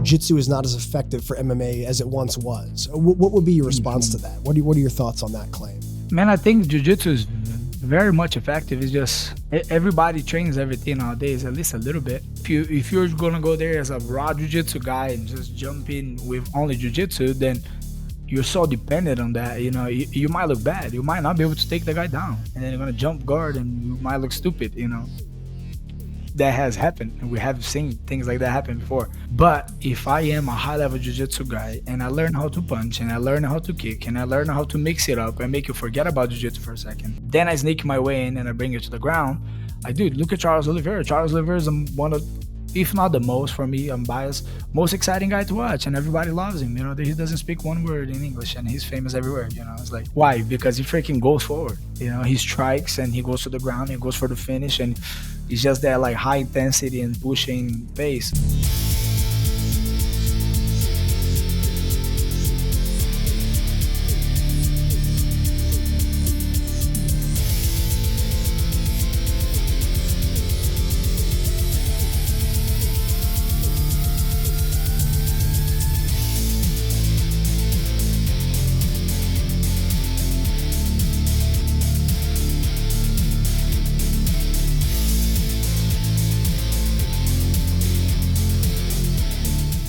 jiu-jitsu is not as effective for MMA as it once was. What would be your response to that? What are your thoughts on that claim? Man, I think jiu-jitsu is very much effective. It's just everybody trains everything nowadays, at least a little bit. If you're gonna go there as a raw jiu-jitsu guy and just jump in with only jiu-jitsu, then you're so dependent on that. You might look bad. You might not be able to take the guy down, and then you're gonna jump guard and you might look stupid. That has happened, and we have seen things like that happen before. But if I am a high-level jiu-jitsu guy and I learn how to punch and I learn how to kick and I learn how to mix it up and make you forget about jiu-jitsu for a second, then I sneak my way in and I bring you to the ground. Look at Charles Oliveira. Charles Oliveira is one of, if not the most, for me, I'm biased, most exciting guy to watch, and everybody loves him. He doesn't speak one word in English and he's famous everywhere. It's like, why? Because he freaking goes forward. He strikes and he goes to the ground, he goes for the finish, and it's just that like high intensity and pushing pace.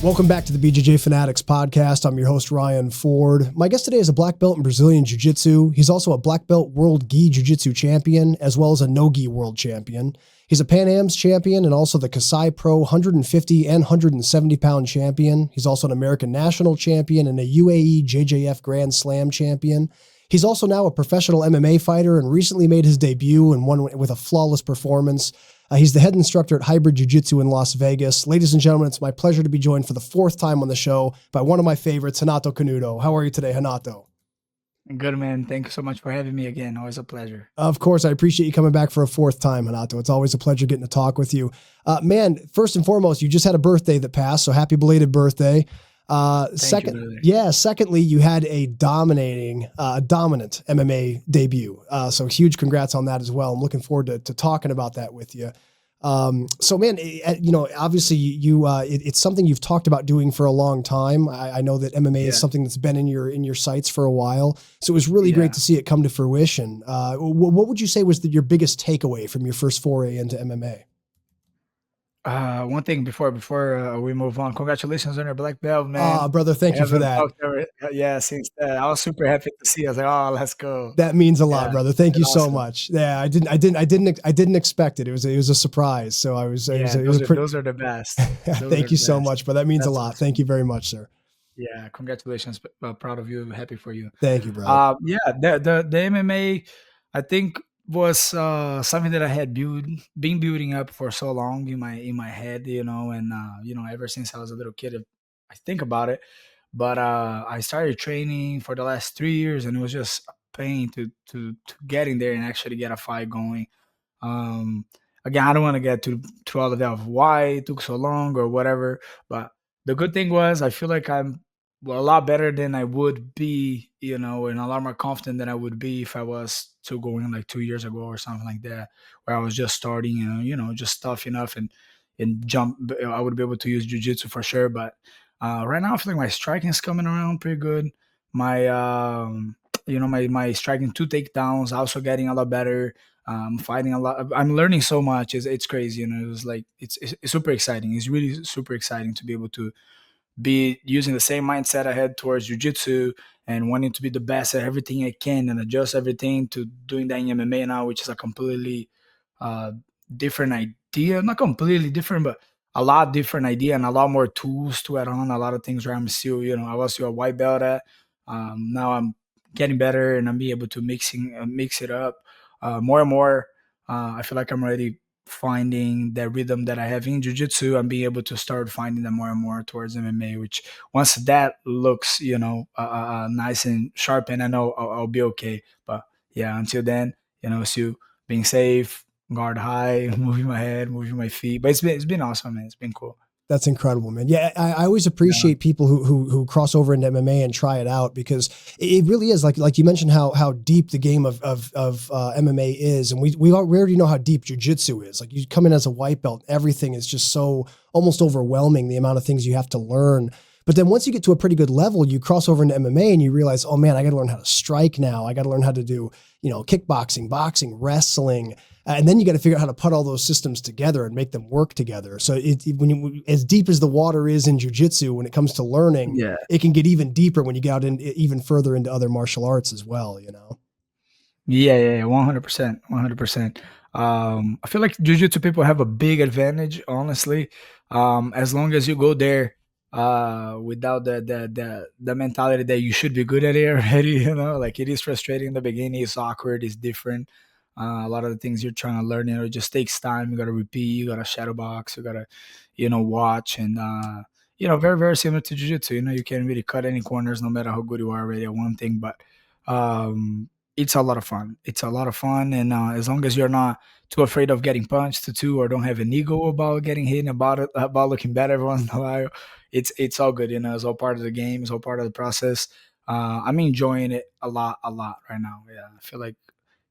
Welcome back to the BJJ Fanatics podcast. I'm your host, Ryan Ford. My guest today is a black belt in Brazilian Jiu-Jitsu. He's also a black belt world gi Jiu-Jitsu champion, as well as a no-gi world champion. He's a Pan Am's champion and also the Kasai Pro 150 and 170 pound champion. He's also an American national champion and a UAE JJF Grand Slam champion. He's also now a professional MMA fighter and recently made his debut and won with a flawless performance. He's the head instructor at Hybrid Jiu-Jitsu in Las Vegas. Ladies and gentlemen, it's my pleasure to be joined for the fourth time on the show by one of my favorites, Renato Canuto. How are you today, Renato? Good, man. Thank you so much for having me again. Always a pleasure. Of course, I appreciate you coming back for a fourth time, Renato. It's always a pleasure getting to talk with you. Man, first and foremost, you just had a birthday that passed, so happy belated birthday. Secondly, you had a dominant MMA debut. So huge congrats on that as well. I'm looking forward to talking about that with you. So man, obviously it's something you've talked about doing for a long time. I know that MMA is something that's been in your sights for a while. So it was really great to see it come to fruition. What would you say was your biggest takeaway from your first foray into MMA? One thing before we move on, congratulations on your black belt, man. Brother, thank you for that. Since I was super happy to see. I was like, oh, let's go. That means a lot, brother. Thank you so much. Yeah, I didn't expect it. It was a surprise. So those are the best. Thank you so much, but that means a lot. Awesome. Thank you very much, sir. Yeah, congratulations. Proud of you. Happy for you. Thank you, brother. The MMA, I think, was something that I had been building up for so long in my head, and ever since I was a little kid, I think about it. But I started training for the last 3 years, and it was just a pain to get in there and actually get a fight going. Again, I don't want to get to all of that of why it took so long or whatever, but the good thing was I feel like I'm a lot better than I would be, and a lot more confident than I would be if I was to go in like 2 years ago or something like that, where I was just starting, just tough enough and jump. I would be able to use jiu-jitsu for sure. But right now I feel like my striking is coming around pretty good. My, my striking 2 takedowns also getting a lot better. Fighting a lot. I'm learning so much. It's crazy. It was like, it's super exciting. It's really super exciting to be able to be using the same mindset I had towards jiu-jitsu and wanting to be the best at everything I can and adjust everything to doing that in MMA now, which is a completely different idea. Not completely different, but a lot different idea and a lot more tools to add on. A lot of things where I'm still, I was still a white belt at. Now I'm getting better and I'm being able to mix it up more and more. I feel like I'm ready finding that rhythm that I have in jiu-jitsu and being able to start finding that more and more towards MMA, which once that looks, nice and sharp, and I know I'll be okay. But yeah, until then, still being safe, guard high, moving my head, moving my feet. But it's been awesome, man. It's been cool. That's incredible, man. Yeah, I always Yeah. appreciate people who cross over into MMA and try it out, because it really is like you mentioned how deep the game of MMA is, and we already know how deep jujitsu is. Like, you come in as a white belt, everything is just so almost overwhelming, the amount of things you have to learn. But then once you get to a pretty good level, you cross over into MMA and you realize, oh man, I got to learn how to strike now. I got to learn how to do, kickboxing, boxing, wrestling, and then you got to figure out how to put all those systems together and make them work together. So when you, as deep as the water is in jujitsu, when it comes to learning, Yeah. it can get even deeper when you get out in even further into other martial arts as well. Yeah, yeah, yeah, 100%, 100%. I feel like jujitsu people have a big advantage, honestly. As long as you go there, without the mentality that you should be good at it already, like it is frustrating in the beginning, it's awkward, it's different. A lot of the things you're trying to learn, it just takes time. You gotta repeat, you gotta shadow box, you gotta, watch, and very, very similar to jujitsu. You can't really cut any corners no matter how good you are already at one thing, but um it's a lot of fun. It's a lot of fun, and as long as you're not too afraid of getting punched too, or don't have an ego about getting hit, and about it, about looking bad every once in a while, it's all good. It's all part of the game. It's all part of the process. I'm enjoying it a lot right now. Yeah, I feel like,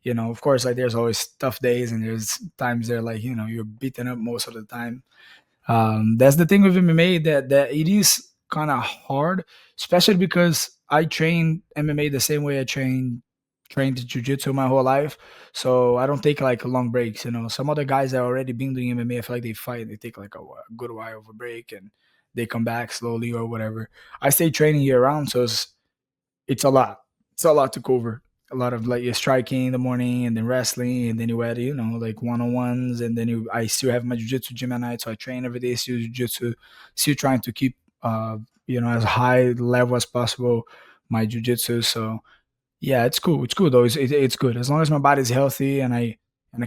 of course, like there's always tough days, and there's times there like you're beaten up most of the time. That's the thing with MMA, that it is kind of hard, especially because I train MMA the same way I trained jujitsu my whole life. So I don't take like long breaks. Some other guys that already been doing MMA, I feel like they fight, they take like a good while of a break, and they come back slowly or whatever. I stay training year round, so it's a lot. It's a lot to cover. A lot of like, you're striking in the morning, and then wrestling, and then you add, like one on ones, and then I still have my jiu-jitsu gym at night, so I train every day, still jiu-jitsu, still trying to keep as high level as possible my jiu-jitsu. So yeah, it's cool. It's cool though. It's good as long as my body's healthy, and I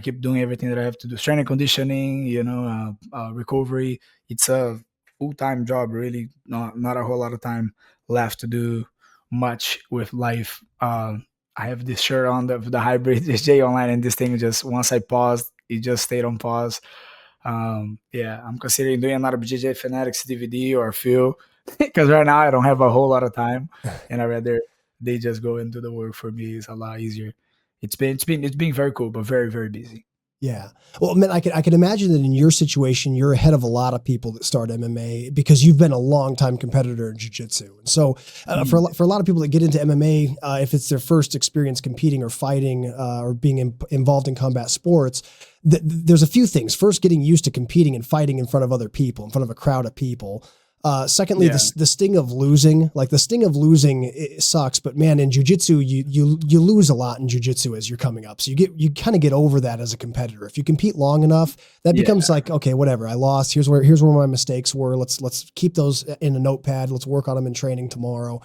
keep doing everything that I have to do. Strength and conditioning, recovery. It's a full time job, really. Not a whole lot of time left to do much with life. I have this shirt on, the hybrid J online, and this thing just, once I paused, it just stayed on pause. Yeah, I'm considering doing another BJJ Fanatics DVD or a few, because right now I don't have a whole lot of time, and I rather they just go and do the work for me. It's a lot easier. It's been very cool, but very, very busy. Yeah. Well, man, I can imagine that in your situation, you're ahead of a lot of people that start MMA because you've been a long time competitor in jiu-jitsu. And so Mm. for a lot of people that get into MMA, if it's their first experience competing or fighting or being involved in combat sports, there's a few things. First, getting used to competing and fighting in front of other people, in front of a crowd of people. Secondly, Yeah, the sting of losing, like the sting of losing, it sucks. But man, in jujitsu, you lose a lot in jujitsu as you're coming up. So you kind of get over that as a competitor. If you compete long enough, that yeah, becomes like, okay, whatever. I lost. Here's where my mistakes were. Let's keep those in a notepad. Let's work on them in training tomorrow.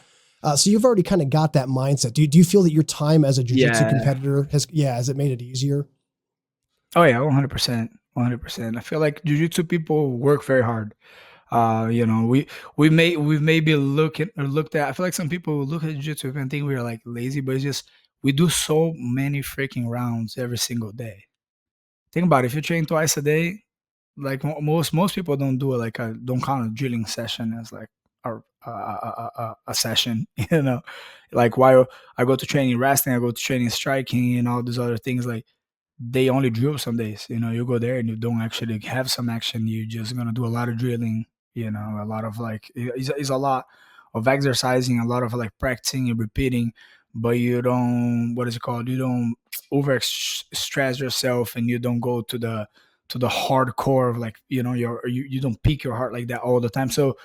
So you've already kind of got that mindset. Do you feel that your time as a jujitsu yeah. competitor has it made it easier? Oh yeah, 100%, 100%. I feel like jujitsu people work very hard. We've maybe looked at. I feel like some people look at jiu-jitsu and think we're like lazy, but it's just we do so many freaking rounds every single day. Think about it. If you train twice a day, like most people don't do it, like don't count a drilling session as like a session. Like while I go to training wrestling, I go to training striking, and all these other things. Like, they only drill some days. You go there and you don't actually have some action. You're just gonna do a lot of drilling. A lot of like, it's a lot of exercising, a lot of like practicing and repeating. But you don't, what is it called? You don't over stress yourself, and you don't go to the hardcore of like, you don't peak your heart like that all the time. So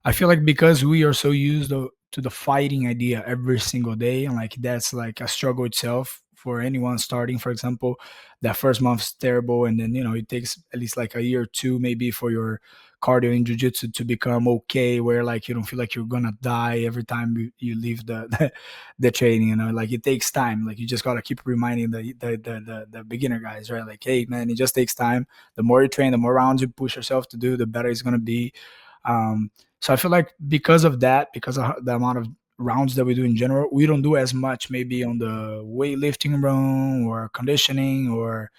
I feel like because we are so used to the fighting idea every single day, and like that's like a struggle itself for anyone starting. For example, that first month's terrible, and then it takes at least like a year or two maybe for your cardio in jiu-jitsu to become okay, where like you don't feel like you're gonna die every time you leave the training. Like it takes time. Like you just gotta keep reminding the beginner guys, right? Like, hey man, it just takes time. The more you train, the more rounds you push yourself to do, the better it's gonna be. Um, so I feel like because of that, because of the amount of rounds that we do in general, we don't do as much maybe on the weightlifting room or conditioning or,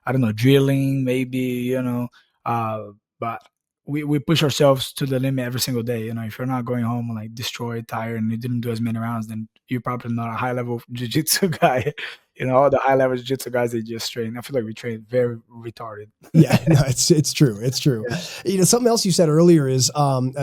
I don't know, drilling maybe. Uh, but we push ourselves to the limit every single day. You know, if you're not going home like destroyed, tired, and you didn't do as many rounds, then you're probably not a high level jiu-jitsu guy. You know, all the high level jiu-jitsu guys, they just train. I feel like we train very retarded. Yeah, no, it's true. It's true. Yeah. You know, something else you said earlier is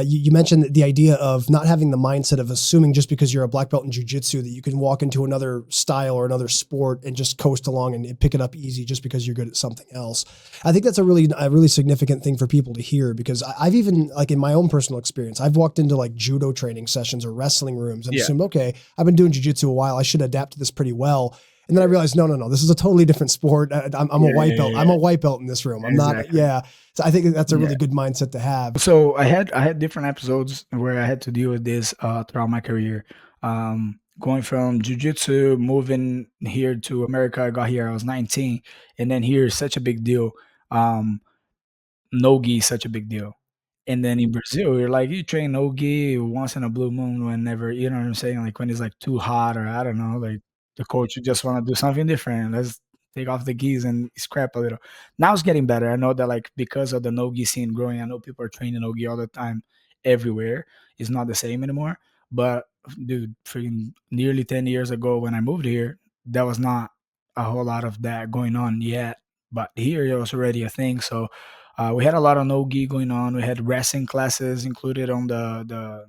you mentioned the idea of not having the mindset of assuming just because you're a black belt in jiu-jitsu that you can walk into another style or another sport and just coast along and pick it up easy just because you're good at something else. I think that's a really significant thing for people to hear, because I've even, like, in my own personal experience, I've walked into like judo training sessions or wrestling rooms and Yeah. assumed, okay, I've been doing jiu-jitsu a while, I should adapt to this pretty well. And then I realized, no, this is a totally different sport. I'm a white belt. I'm a white belt in this room. I'm not. Exactly. Yeah. So I think that's a really good mindset to have. So I had different episodes where I had to deal with this throughout my career. Going from jiu-jitsu, moving here to America. I got here, I was 19, and then here is such a big deal. No-gi is such a big deal. And then in Brazil, you're like, you train no-gi once in a blue moon whenever, you know what I'm saying? Like when it's like too hot, or I don't know, like the coach you just want to do something different. Let's take off the gis and scrap a little. Now it's getting better. I know that like because of the no-gi scene growing, I know people are training no-gi all the time everywhere. It's not the same anymore. But dude, freaking nearly 10 years ago when I moved here, there was not a whole lot of that going on yet. But here it was already a thing. So we had a lot of no-gi going on. We had wrestling classes included on the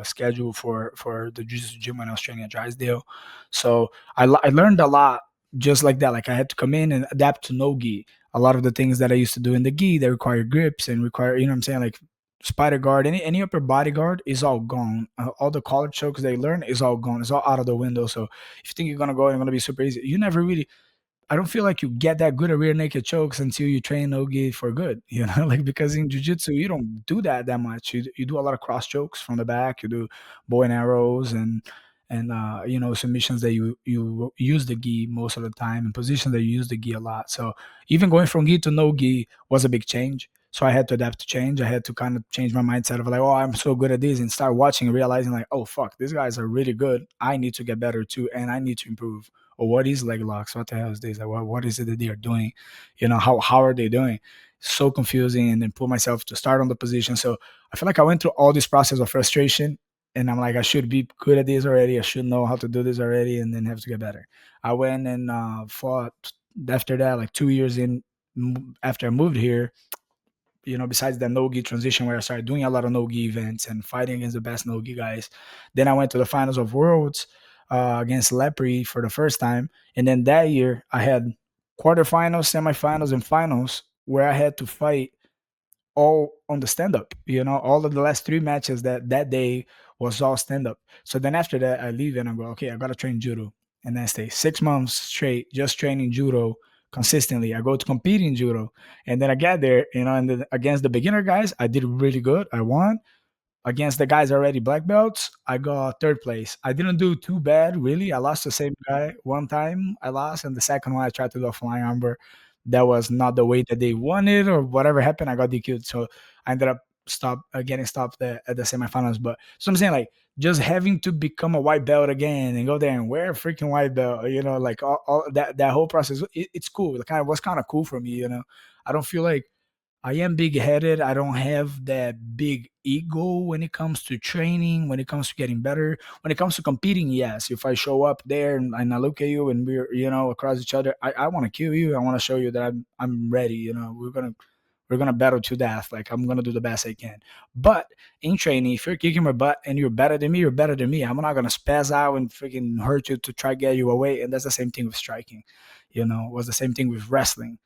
schedule for the jiu-jitsu gym when I was training at Drysdale. So I learned a lot just like that. Like I had to come in and adapt to no-gi. A lot of the things that I used to do in the gi, they require grips and require, you know what I'm saying, like spider guard, any upper body guard is all gone. All the collar chokes they learn is all gone. It's all out of the window. So if you think you're gonna go and you're gonna be super easy, you never really, I don't feel like you get that good at rear naked chokes until you train no-gi for good, you know, like because in jiu-jitsu you don't do that much. You do a lot of cross chokes from the back. You do bow and arrows and you know, submissions that you use the gi most of the time, and positions that you use the gi a lot. So even going from gi to no gi was a big change. So I had to adapt to change. I had to kind of change my mindset of like, oh, I'm so good at this, and start watching and realizing like, oh fuck, these guys are really good. I need to get better too, and I need to improve. Or what is leg locks? What the hell is this? Like, what is it that they are doing? You know, how are they doing? So confusing, and then put myself to start on the position. So I feel like I went through all this process of frustration, and I'm like, I should be good at this already. I should know how to do this already, and then have to get better. I went and fought after that, like 2 years in after I moved here. You know, besides the no-gi transition where I started doing a lot of no-gi events and fighting against the best no-gi guys. Then I went to the finals of worlds against Lepre for the first time. And then that year I had quarterfinals, semifinals, and finals where I had to fight all on the stand up. You know, all of the last three matches that day was all stand up. So then after that, I leave and I go, okay, I got to train judo. And then I stay 6 months straight just training judo consistently. I go to compete in judo. And then I get there, you know, and then against the beginner guys, I did really good. I won. Against the guys already black belts, I got third place. I didn't do too bad, really. I lost the same guy one time. I lost, and the second one I tried to do a flying armbar. That was not the way that they wanted, or whatever happened. I got DQ'd, so I ended up getting stopped at the semifinals. But so I'm saying, like, just having to become a white belt again and go there and wear a freaking white belt, you know, like all that whole process. It's cool. It was kind of cool for me, you know. I don't feel like I am big headed. I don't have that big ego when it comes to training, when it comes to getting better, when it comes to competing. Yes, if I show up there and I look at you and we're, you know, across each other, I want to kill you. I want to show you that I'm ready. You know, we're gonna battle to death. Like I'm gonna do the best I can. But in training, if you're kicking my butt and you're better than me, you're better than me. I'm not gonna spaz out and freaking hurt you to try to get you away. And that's the same thing with striking. You know, it was the same thing with wrestling.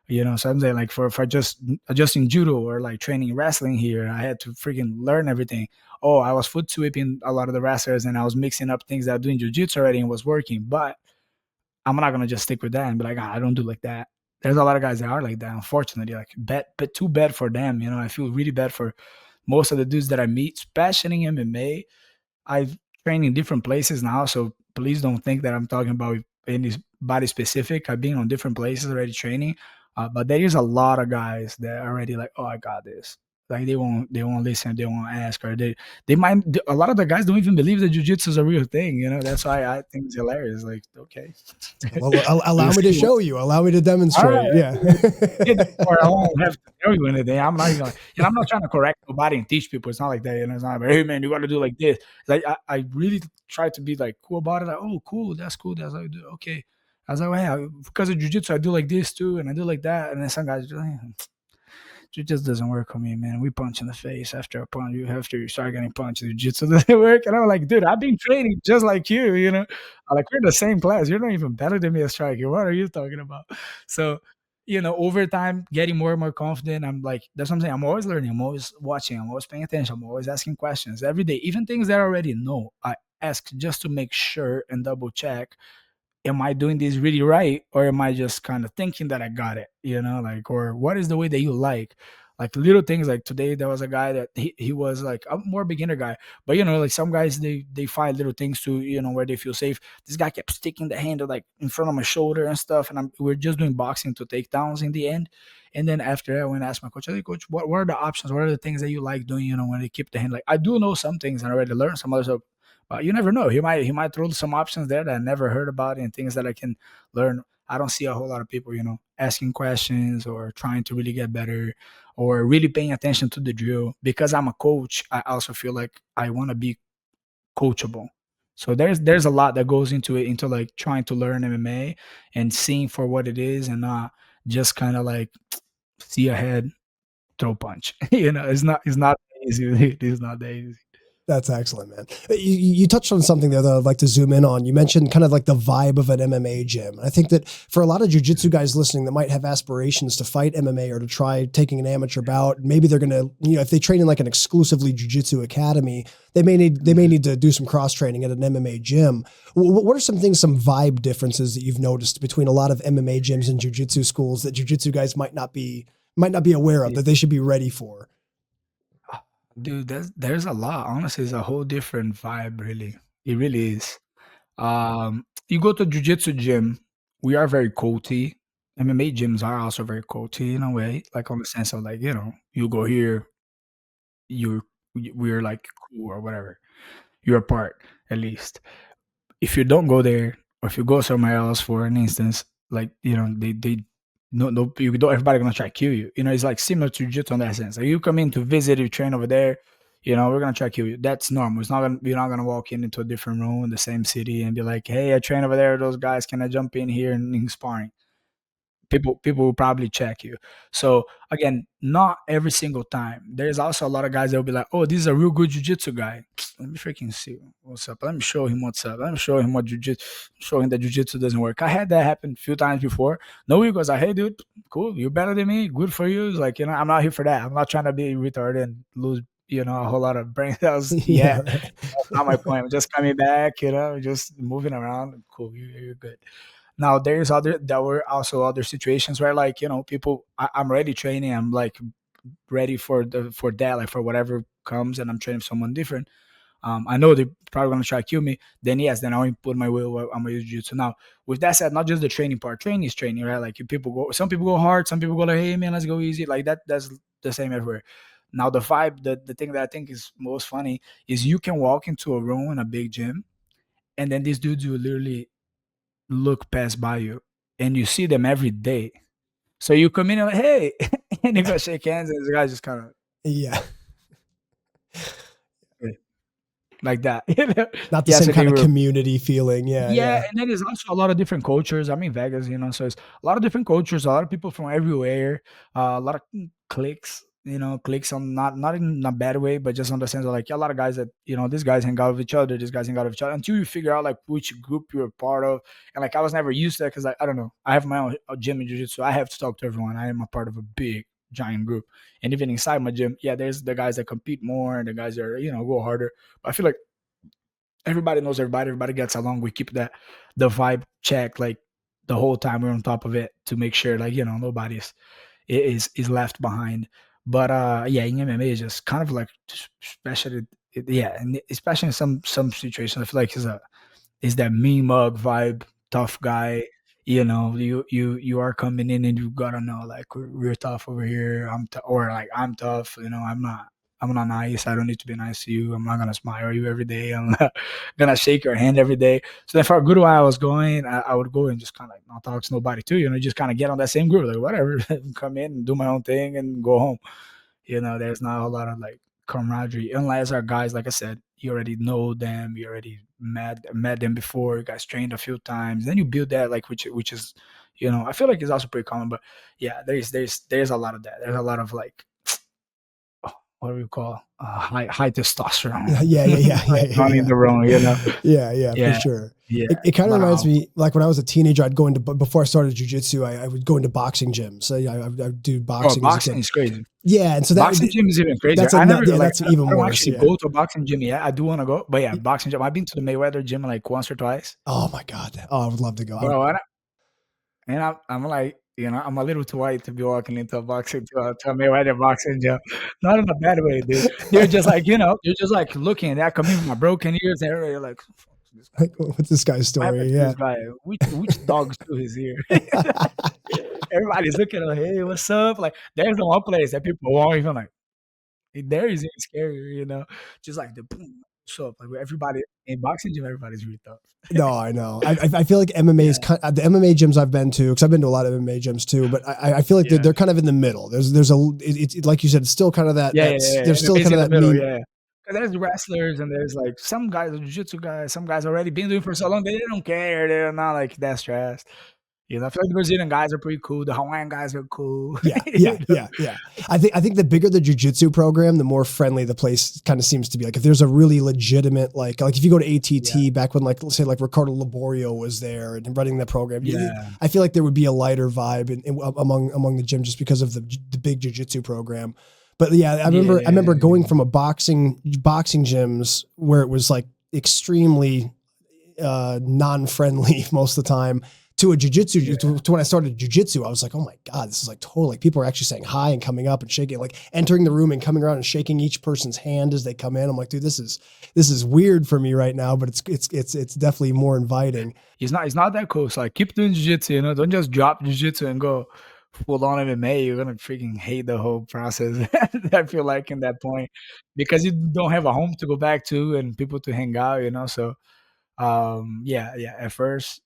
You know, so I'm saying like for just adjusting judo or like training wrestling here, I had to freaking learn everything. Oh, I was foot sweeping a lot of the wrestlers and I was mixing up things that I do in jiu-jitsu already and was working. But I'm not gonna just stick with that and be like, I don't do like that. There's a lot of guys that are like that, unfortunately. Like but too bad for them. You know, I feel really bad for most of the dudes that I meet, especially in MMA. I've trained in different places now, so please don't think that I'm talking about any body specific. I've been on different places already training, but there is a lot of guys that are already like, oh, I got this. Like they won't listen, they won't ask, or they might. A lot of the guys don't even believe that jujitsu is a real thing. That's why I think it's hilarious. Like, okay, Well, allow this me to kid show wants. you. Allow me to All right, demonstrate. Yeah. or I won't have to tell you anything. I'm not even like, I'm not trying to correct nobody and teach people. It's not like that. It's not like, hey man, you got to do like this. Like I really try to be like cool about it. Like, oh, cool, that's cool. That's how you do it. Okay. I was like, well, yeah, because of jujitsu, I do like this too, and I do like that. And then some guys are like, it just doesn't work on me, man. We punch in the face after a punch. After you start getting punched, jiu-jitsu doesn't work. And I'm like, dude, I've been training just like you. I'm like, we're in the same class. You're not even better than me as striker. What are you talking about? So, over time, getting more and more confident. I'm like, that's what I'm saying. I'm always learning. I'm always watching. I'm always paying attention. I'm always asking questions every day. Even things that I already know, I ask just to make sure and double check, am I doing this really right, or am I just kind of thinking that I got it, like, or what is the way that you like little things. Like today there was a guy that he was like a more beginner guy, but like some guys, they find little things to where they feel safe. This guy kept sticking the handle like in front of my shoulder and stuff, and we're just doing boxing to takedowns in the end. And then after that, I went and asked my coach, hey coach, what are the options, what are the things that you like doing, when they keep the hand? Like, I do know some things and I already learned some other stuff. You never know. He might throw some options there that I never heard about, and things that I can learn. I don't see a whole lot of people, asking questions or trying to really get better or really paying attention to the drill. Because I'm a coach, I also feel like I want to be coachable. So there's a lot that goes into it, into like trying to learn MMA and seeing for what it is, and not just kind of like see ahead, throw punch. It's not easy. It is not that easy. That's excellent, man. You touched on something there that I'd like to zoom in on. You mentioned kind of like the vibe of an MMA gym. I think that for a lot of jujitsu guys listening that might have aspirations to fight MMA or to try taking an amateur bout, maybe they're going to, if they train in like an exclusively jujitsu academy, they may need to do some cross training at an MMA gym. What are some things, some vibe differences that you've noticed between a lot of MMA gyms and jujitsu schools that jujitsu guys might not be aware of, that they should be ready for? Dude, there's a lot. Honestly, it's a whole different vibe, really. It really is. You go to jiu-jitsu gym, we are very culty. MMA gyms are also very culty in a way, like on the sense of like, you go here, you're we're like cool or whatever. You're a part, at least. If you don't go there, or if you go somewhere else, for an instance, like, they no, you don't, everybody gonna try to kill you. It's like similar to jiu-jitsu in that sense. Like, you come in to visit, you train over there, we're gonna try to kill you. That's normal. You're not gonna walk into a different room in the same city and be like, hey, I train over there, those guys, can I jump in here and in sparring? People will probably check you. So again, not every single time. There's also a lot of guys that will be like, oh, this is a real good jiu-jitsu guy. Let me freaking see what's up. Let me show him what's up. Let me show him what jiu-jitsu, show him that jiu-jitsu doesn't work. I had that happen a few times before. No, he goes like, hey dude, cool, you're better than me, good for you. It's like, I'm not here for that. I'm not trying to be retarded and lose, a whole lot of brain cells. Yeah, Yeah, right. that's not my point. I'm just coming back, just moving around. Cool, you're good. Now there were also other situations where, like, people, I'm ready training, I'm like ready for that, like for whatever comes, and I'm training someone different. I know they're probably gonna try to kill me. Then yes, then I'll put my will. I'm gonna use jiu-jitsu. Now, with that said, not just the training part. Training is training, right? Like, some people go hard, some people go like, hey man, let's go easy. Like that. That's the same everywhere. Now the vibe, the thing that I think is most funny is you can walk into a room in a big gym, and then these dudes will literally look pass by you, and you see them every day. So you come in and like, hey, and you go shake hands, and the guy just kind of Yeah. like that. Not the Yeah, same so they kind of were. community feeling. Yeah. Yeah, Yeah. and then there's also a lot of different cultures. I'm in Vegas, so it's a lot of different cultures, a lot of people from everywhere, a lot of cliques, cliques on, not in a bad way, but just on the sense of like a lot of guys that, these guys hang out with each other, these guys hang out with each other, until you figure out like which group you're a part of. And like I was never used to that, because I don't know, I have my own gym in jiu-jitsu. I have to talk to everyone. I am a part of a big giant group. And even inside my gym, yeah, there's the guys that compete more and the guys that are, go harder. But I feel like everybody knows everybody. Everybody gets along. We keep the vibe check, like the whole time we're on top of it, to make sure like, nobody's is left behind. But yeah, in MMA it's just kind of like, especially, yeah, and especially in some situations, I feel like is that mean mug vibe, tough guy. you are coming in and you gotta know like we're tough over here. Or like I'm tough. I'm not nice. I don't need to be nice to you. I'm not gonna smile at you every day. I'm not gonna shake your hand every day. So then for a good while I was going, I would go and just kind of like not talk to nobody too. Just kind of get on that same group, like whatever, come in and do my own thing and go home. There's not a lot of like camaraderie unless our guys, like I said, you already know them, you already met them before, you guys trained a few times, then you build that like which is, I feel like it's also pretty common. But yeah, there's a lot of that. There's a lot of like what do we call high testosterone on in Yeah. the room, Yeah, for yeah, sure. yeah, It kind of but reminds me, like when I was a teenager, I'd go into, before I started jujitsu, I would go into boxing gyms. So yeah, I would do oh, boxing as a boxing kid. is crazy. Yeah, and so that Boxing gym is even crazier. that's a I nut. never Yeah, like. that's I even don't worse. actually Yeah. go to a boxing gym yet. I do want to go, but yeah, boxing gym. I've been to the Mayweather gym like once or twice, Oh my God. Oh, I would love to go. bro. And I'm like, I'm a little too white to be walking into a boxing to a Mayweather boxing gym. Not in a bad way, dude. They're just like, they're just like looking. They're coming with my broken ears, and they're like, "Who the fuck is this guy? Like, what's this guy's What story? happened to Yeah. this guy? Which dog stew is here?" Everybody's looking like, "Hey, what's up?" Like, there's no one place that people won't even like. There is even scarier, just like the boom. So like everybody in boxing gym, everybody's really tough. No, I know. I feel like MMA is Yeah, kind the MMA gyms I've been to, because I've been to a lot of MMA gyms too. But I feel like yeah, they're kind of in the middle. There's a it's like you said, it's still kind of yeah, yeah, yeah. there's still MMA's kind of in the that middle, mean. yeah. 'Cause there's wrestlers and there's like some guys, jiu-jitsu guys, some guys already been doing for so long they don't care. They're not like that stressed. I feel like the Brazilian guys are pretty cool. The Hawaiian guys are cool. Yeah, yeah, yeah, yeah. I think the bigger the jujitsu program, the more friendly the place kind of seems to be. Like if there's a really legitimate, like if you go to Yeah, ATT back when, like let's say like Ricardo Laborio was there and running the program, yeah, I feel like there would be a lighter vibe among the gym just because of the big jujitsu program. But yeah, I remember yeah, going from a boxing gyms where it was like extremely non-friendly most of the time, to a jujitsu, yeah. to when I started jujitsu. I was like, oh my God, this is like totally, like people are actually saying hi and coming up and shaking, like entering the room and coming around and shaking each person's hand as they come in. I'm like, dude, this is weird for me right now, but it's definitely more inviting. It's not that cool. So like keep doing jiu-jitsu, don't just drop jiu-jitsu and go full on MMA. You're gonna freaking hate the whole process. I feel like in that point because you don't have a home to go back to and people to hang out. So yeah, yeah. At first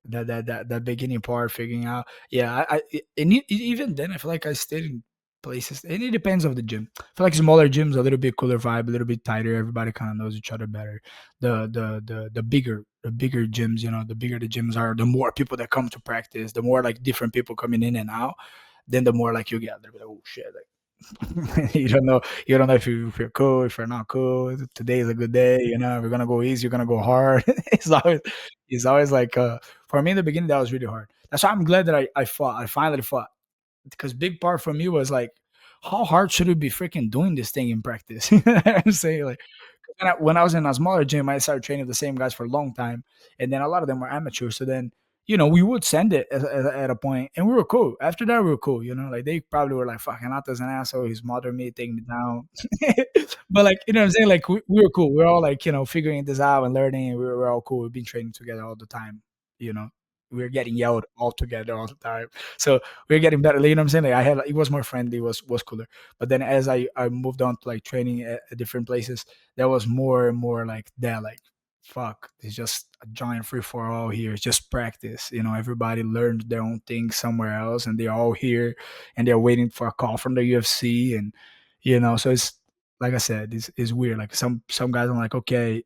that beginning part figuring out, yeah, and even then I feel like I stayed in places, and it depends of the gym. I feel like smaller gyms a little bit cooler vibe, a little bit tighter, everybody kind of knows each other better. The bigger gyms, the bigger the gyms are, the more people that come to practice, the more like different people coming in and out, then the more like you get a little bit like, oh shit, like you don't know if you're cool, if you're not cool. Today is a good day, we're gonna go easy, you're gonna go hard. It's always like for me in the beginning that was really hard. That's why I'm glad that I finally fought, because big part for me was like, how hard should we be freaking doing this thing in practice? I'm saying like when I was in a smaller gym, I started training the same guys for a long time, and then a lot of them were amateurs. So then, we would send it at a point, and we were cool. After that, we were cool. Like they probably were like, "Fucking Ata's an asshole. He's mothering me, taking me down." But like, what I'm saying? Like we were cool. We were all like, figuring this out and learning. And we were all cool. We've been training together all the time. You know, we were getting yelled all together all the time. So we were getting better. You know what I'm saying? Like it was more friendly, was cooler. But then as I moved on to like training at different places, there was more and more like that. Like fuck, it's just a giant free for all here. It's just practice. Everybody learned their own thing somewhere else, and they're all here, and they're waiting for a call from the UFC, and so it's like I said, it's weird. Like some guys, I'm like, okay,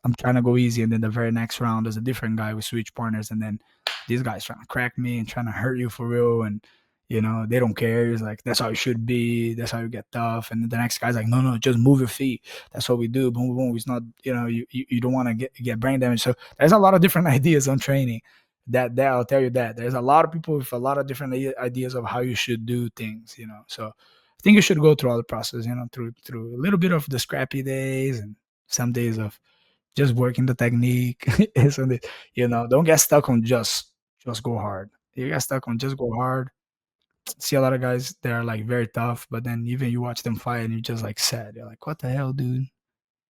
I'm trying to go easy, and then the very next round, there's a different guy. We switch partners, and then this guy's trying to crack me and trying to hurt you for real, and they don't care. It's like that's how it should be. That's how you get tough. And then the next guy's like, no, no, just move your feet. That's what we do. Boom, boom. It's not, you don't want to get brain damage. So there's a lot of different ideas on training. That I'll tell you that there's a lot of people with a lot of different ideas of how you should do things. So I think you should go through all the process. Through a little bit of the scrappy days and some days of just working the technique. Isn't it? Don't get stuck on just go hard. You get stuck on just go hard. See a lot of guys that are like very tough, but then even you watch them fight and you're just like sad. You're like, what the hell, dude?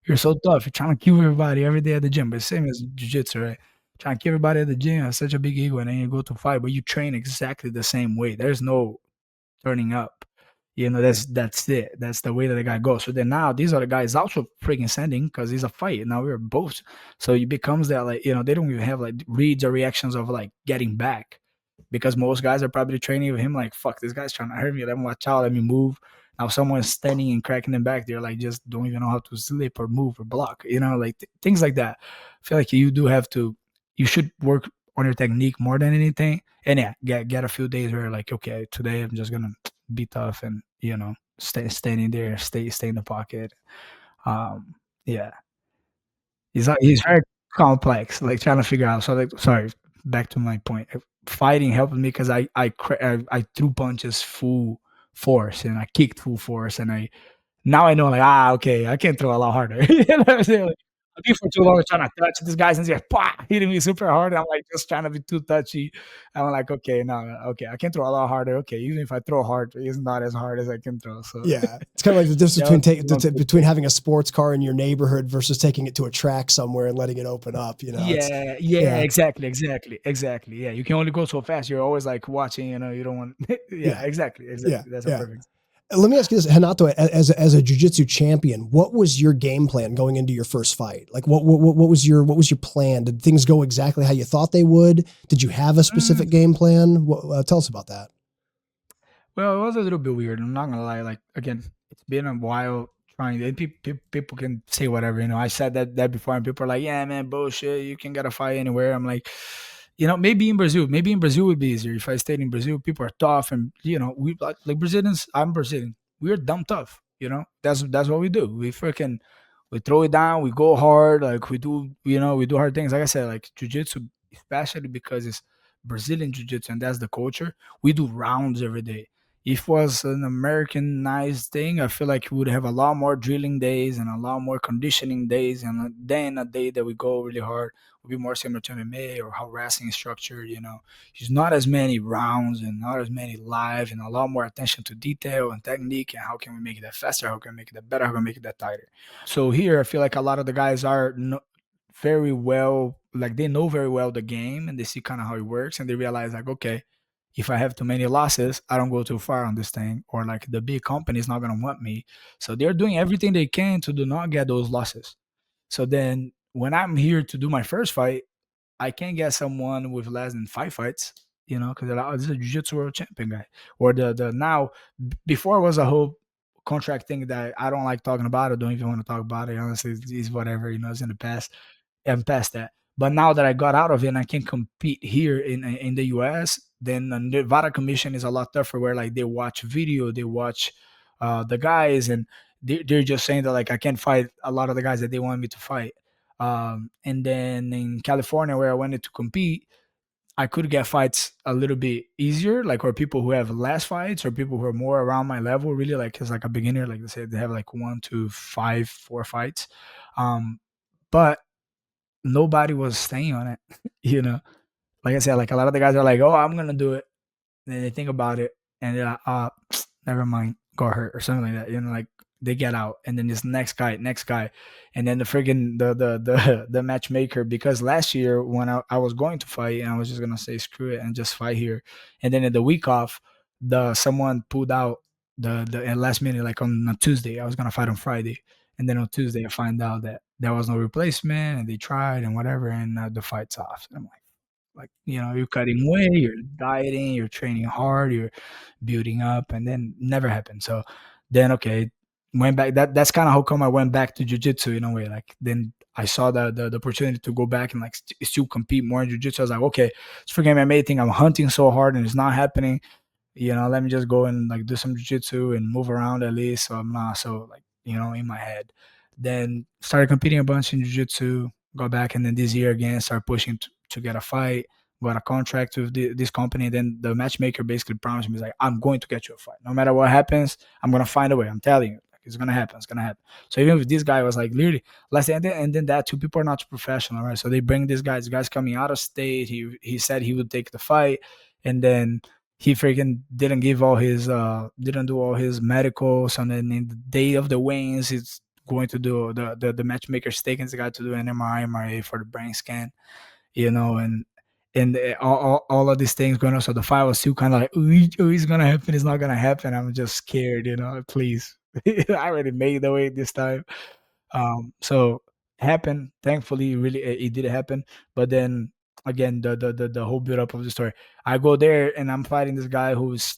You're so tough. You're trying to kill everybody every day at the gym. But same as jiu-jitsu, right? trying to keep everybody at the gym has such a big ego, and then you go to fight, but you train exactly the same way. There's no turning up. That's it. That's the way that the guy goes. So then now these other guys also freaking sending because it's a fight. Now we're both. So it becomes that like they don't even have like reads or reactions of like getting back because most guys are probably training with him like fuck this guy's trying to hurt me. Let me watch out. Let me move. Now someone's standing and cracking them back. They're like just don't even know how to slip or move or block. Like things like that. I feel like you do have to. You should work on your technique more than anything. And yeah, get a few days where like okay today I'm just gonna be tough and standing there, stay in the pocket. Yeah, he's very complex, like trying to figure out. So like, sorry, back to my point. Fighting helped me because I threw punches full force and I kicked full force and now I know, like, okay, I can throw a lot harder. You know what I'm saying? Like, I think for too long trying to touch this guy's and he's like, "Pah!" hitting me super hard. I'm like just trying to be too touchy. I'm like, okay, no, okay, I can throw a lot harder. Okay, even if I throw hard, it's not as hard as I can throw. So Yeah, it's kind of like the difference that was between having a sports car in your neighborhood versus taking it to a track somewhere and letting it open up. It's yeah, yeah, exactly. Yeah, you can only go so fast. You're always like watching. You don't want. Yeah, yeah, exactly. yeah, That's a yeah. perfect. Let me ask you this, Renato, as a jiu-jitsu champion, what was your game plan going into your first fight? Like what was your plan? Did things go exactly how you thought they would? Did you have a specific game plan? Tell us about that. Well, it was a little bit weird. I'm not gonna lie. Like again, it's been a while trying. And people can say whatever. I said that before, and people are like, "Yeah, man, bullshit. You can get a fight anywhere." I'm like, maybe in Brazil would be easier. If I stayed in Brazil, people are tough, and we like Brazilians. I'm Brazilian. We're dumb tough. That's what we do. We throw it down. We go hard. Like we do. We do hard things. Like I said, like jujitsu, especially because it's Brazilian jiu-jitsu and that's the culture. We do rounds every day. If it was an Americanized thing, I feel like we would have a lot more drilling days and a lot more conditioning days, and then a day that we go really hard would be more similar to MMA or how wrestling is structured. There's not as many rounds and not as many live, and a lot more attention to detail and technique and how can we make that faster, how can we make that better, how can we make that tighter. So here, I feel like a lot of the guys are very well, like they know very well the game and they see kind of how it works and they realize like, okay, if I have too many losses, I don't go too far on this thing, or like the big company is not gonna want me. So they're doing everything they can to do not get those losses. So then when I'm here to do my first fight, I can't get someone with less than 5 fights, because they're like, oh, this is a jiu-jitsu world champion guy. Or the now before was a whole contract thing that I don't like talking about. I don't even want to talk about it. Honestly, it's whatever, it's in the past. I'm past that. But now that I got out of it and I can compete here in the US, then the Nevada Commission is a lot tougher. Where like they watch video, they watch the guys, and they're just saying that like I can't fight a lot of the guys that they want me to fight. And then in California, where I wanted to compete, I could get fights a little bit easier, like or people who have less fights or people who are more around my level, really like as like a beginner, like they say they have like 1 to 5, 4 fights. But nobody was staying on it, you know? Like I said, like a lot of the guys are like, "Oh, I'm gonna do it." And then they think about it and they're like, never mind, got hurt or something like that. Like they get out and then this next guy. And then the friggin' the matchmaker, because last year when I was going to fight and I was just gonna say screw it and just fight here. And then in the week off, someone pulled out the at last minute, like on a Tuesday. I was gonna fight on Friday. And then on Tuesday I find out that there was no replacement and they tried and whatever and the fight's off. And I'm like, you're cutting weight, you're dieting, you're training hard, you're building up, and then never happened. So then, okay, went back. That's kind of how come I went back to jujitsu in a way. Like then I saw the opportunity to go back and like still compete more in jujitsu. I was like, okay, it's freaking MMA thing. I'm hunting so hard and it's not happening. Let me just go and like do some jujitsu and move around at least. So I'm not so like, in my head. Then started competing a bunch in jujitsu, got back. And then this year again, started pushing to get a fight, got a contract with this company. Then the matchmaker basically promised me, like, I'm going to get you a fight. No matter what happens, I'm going to find a way. I'm telling you. Like, it's going to happen. It's going to happen. So even if this guy was like, literally, last and then that two people are not professional, right? So they bring this guy. This guy's coming out of state. He said he would take the fight. And then he freaking didn't give all his didn't do all his medicals, and then in the day of the weigh-ins he's going to do the matchmaker's taking the guy to do an MRI for the brain scan. and all of these things going on. So the fight was still kind of like, "Ooh, it's gonna happen, it's not gonna happen." I'm just scared, please. I already made the weight this time. So happened. Thankfully, really, it did happen. But then again, the whole build up of the story. I go there and I'm fighting this guy who's,